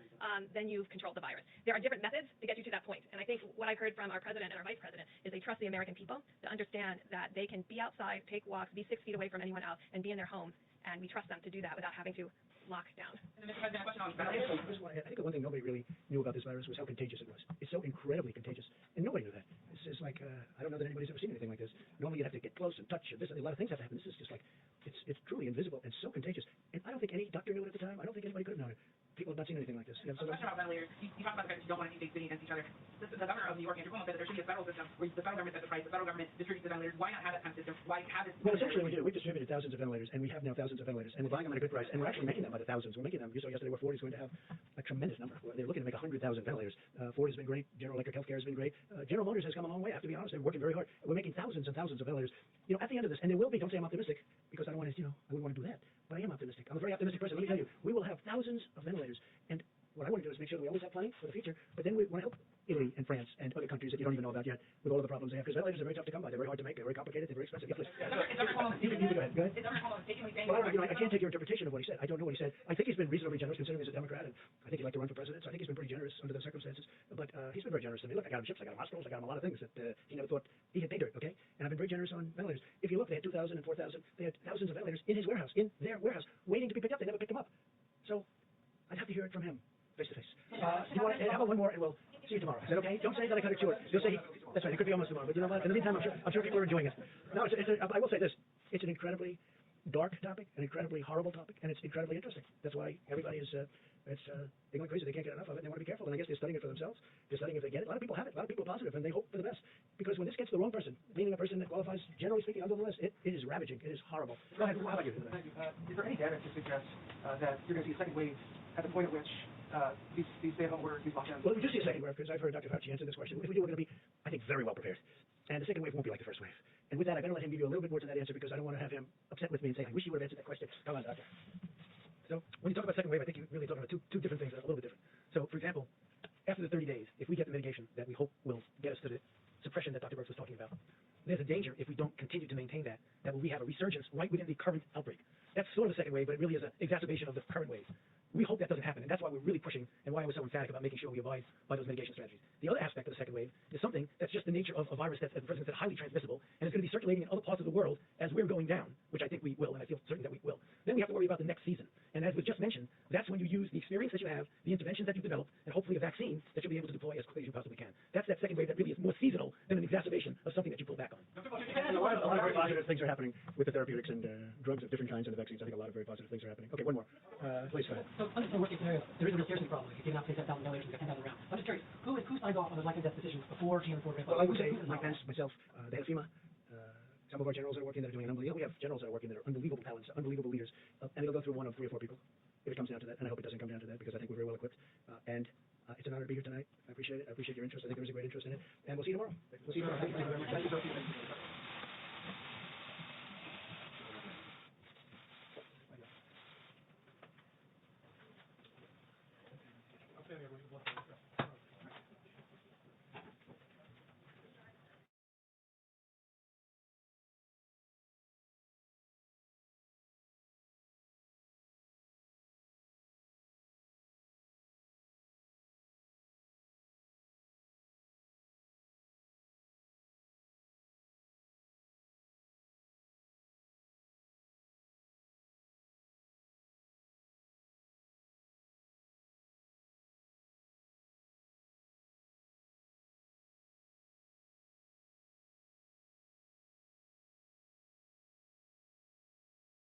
then you've controlled the virus. There are different methods to get you to that point. And I think what I've heard from our president and our vice president is they trust the American people to understand that they can be outside, take walks, be 6 feet away from anyone else, and be in their homes. And we trust them to do that without having to lock down. And then, Mr. President, a question on I think the one thing nobody really knew about this virus was how contagious it was. It's so incredibly contagious, and nobody knew that. It's like, I don't know that anybody's ever seen anything like this. Normally you'd have to get close and touch, and a lot of things have to happen. This is just like, it's truly invisible and so contagious. And I don't think any doctor knew it at the time. I don't think anybody could have known it. People have not seen anything like this. A question about ventilators. You talk about the fact that you don't want any states bidding against each other. The governor of New York, Andrew Cuomo, said that there should be a federal system where the federal government sets the price, the federal government distributes the ventilators. Why not have that kind of system? Why have it? Well, essentially we do. We've distributed thousands of ventilators, and we have now thousands of ventilators, and we're buying them at a good price, and we're actually making them by the thousands. We're making them. You saw yesterday where Ford is going to have a tremendous number. They're looking to make 100,000 ventilators. Ford has been great. General Electric Healthcare has been great. General Motors has come a long way. I have to be honest. They're working very hard. We're making thousands and thousands of ventilators. At the end of this, and there will be. Don't say I'm optimistic, because I don't want to. I wouldn't want to do that. But I am optimistic. I'm a very optimistic person. Let me tell you, we will have thousands of ventilators, and what I want to do is make sure that we always have plenty for the future, but then we want to help Italy and France and other countries that you don't even know about yet with all of the problems they have, because ventilators are very tough to come by. They're very hard to make. They're very complicated. They're very expensive. Yeah, please. You can go ahead. Go ahead. Well, I can't take your interpretation of what he said. I don't know what he said. I think he's been reasonably generous considering he's a Democrat, and I think he'd like to run for president, so I think he's been pretty generous under the circumstances. But he's been very generous to me. Look, I got him ships, I got him hospitals, I got him a lot of things that he never thought he had paid dirt, okay? And I've been very generous on ventilators. If you look, they had 2,000 and 4,000. They had thousands of ventilators in his warehouse, in their warehouse, waiting to be picked up. They never picked them up. So I'd have to hear it from him. Face to face. You want to have one more, and we'll see you tomorrow. Is that okay? Don't say that I cut it short. You'll say that's right. It could be almost tomorrow, but you know what? In the meantime, I'm sure people are enjoying it. No, I will say this: it's an incredibly dark topic, an incredibly horrible topic, and it's incredibly interesting. That's why everybody is they're going crazy. They can't get enough of it. And they want to be careful, and I guess they're studying it for themselves. They're studying if they get it. A lot of people have it. A lot of people are positive, and they hope for the best. Because when this gets to the wrong person, meaning a person that qualifies, generally speaking, under the list, it is ravaging. It is horrible. Go ahead. How about you? Thank you. Is there any data to suggest that you're going to see a second wave at the point at which these stay-at-home orders, these lockdowns? Well, we do see a second wave, because I've heard Dr. Fauci answer this question. If we do, we're going to be, I think, very well prepared. And the second wave won't be like the first wave. And with that, I better let him give you a little bit more to that answer, because I don't want to have him upset with me and say, I wish you would have answered that question. Come on, Doctor. So when you talk about second wave, I think you're really talking about two different things that are a little bit different. So, for example, after the 30 days, if we get the mitigation that we hope will get us to the suppression that Dr. Brix was talking about, there's a danger if we don't continue to maintain that we have a resurgence right within the current outbreak. That's sort of a second wave, but it really is an exacerbation of the current wave. We hope that doesn't happen, and that's why we're really pushing and why I was so emphatic about making sure we abide by those mitigation strategies. The other aspect of the second wave is something that's just the nature of a virus that's, as the President said, highly transmissible, and is going to be circulating in other parts of the world as we're going down, which I think we will, and I feel certain that we will. Then we have to worry about the next season. And as was just mentioned, that's when you use the experience that you have, the interventions that you've developed, and hopefully a vaccine that you'll be able to deploy as quickly as you possibly can. That's that second wave that really is more seasonal than an exacerbation of something that you pull back on. And a lot of very positive things are happening with the therapeutics and drugs of different kinds and the vaccines. I think a lot of very positive things are happening. Okay, one more. Please go ahead. So, under the worst case scenario, there is a real scarcity problem. Like, if you give out, say, 7,000 ventilators, we got 10,000 around. I'm just curious, who signs off on those life and death decisions before GM and Ford? Well, I would say Mike Pence, myself, the head of FEMA, some of our generals that are working that are doing an unbelievable. We have generals that are working that are unbelievable talents, unbelievable leaders, and it'll go through one of 3 or 4 people if it comes down to that. And I hope it doesn't come down to that because I think we're very well equipped. And it's an honor to be here tonight. I appreciate it. I appreciate your interest. I think there is a great interest in it. And we'll see you tomorrow. We'll see you tomorrow. Thank you very much. Thank you for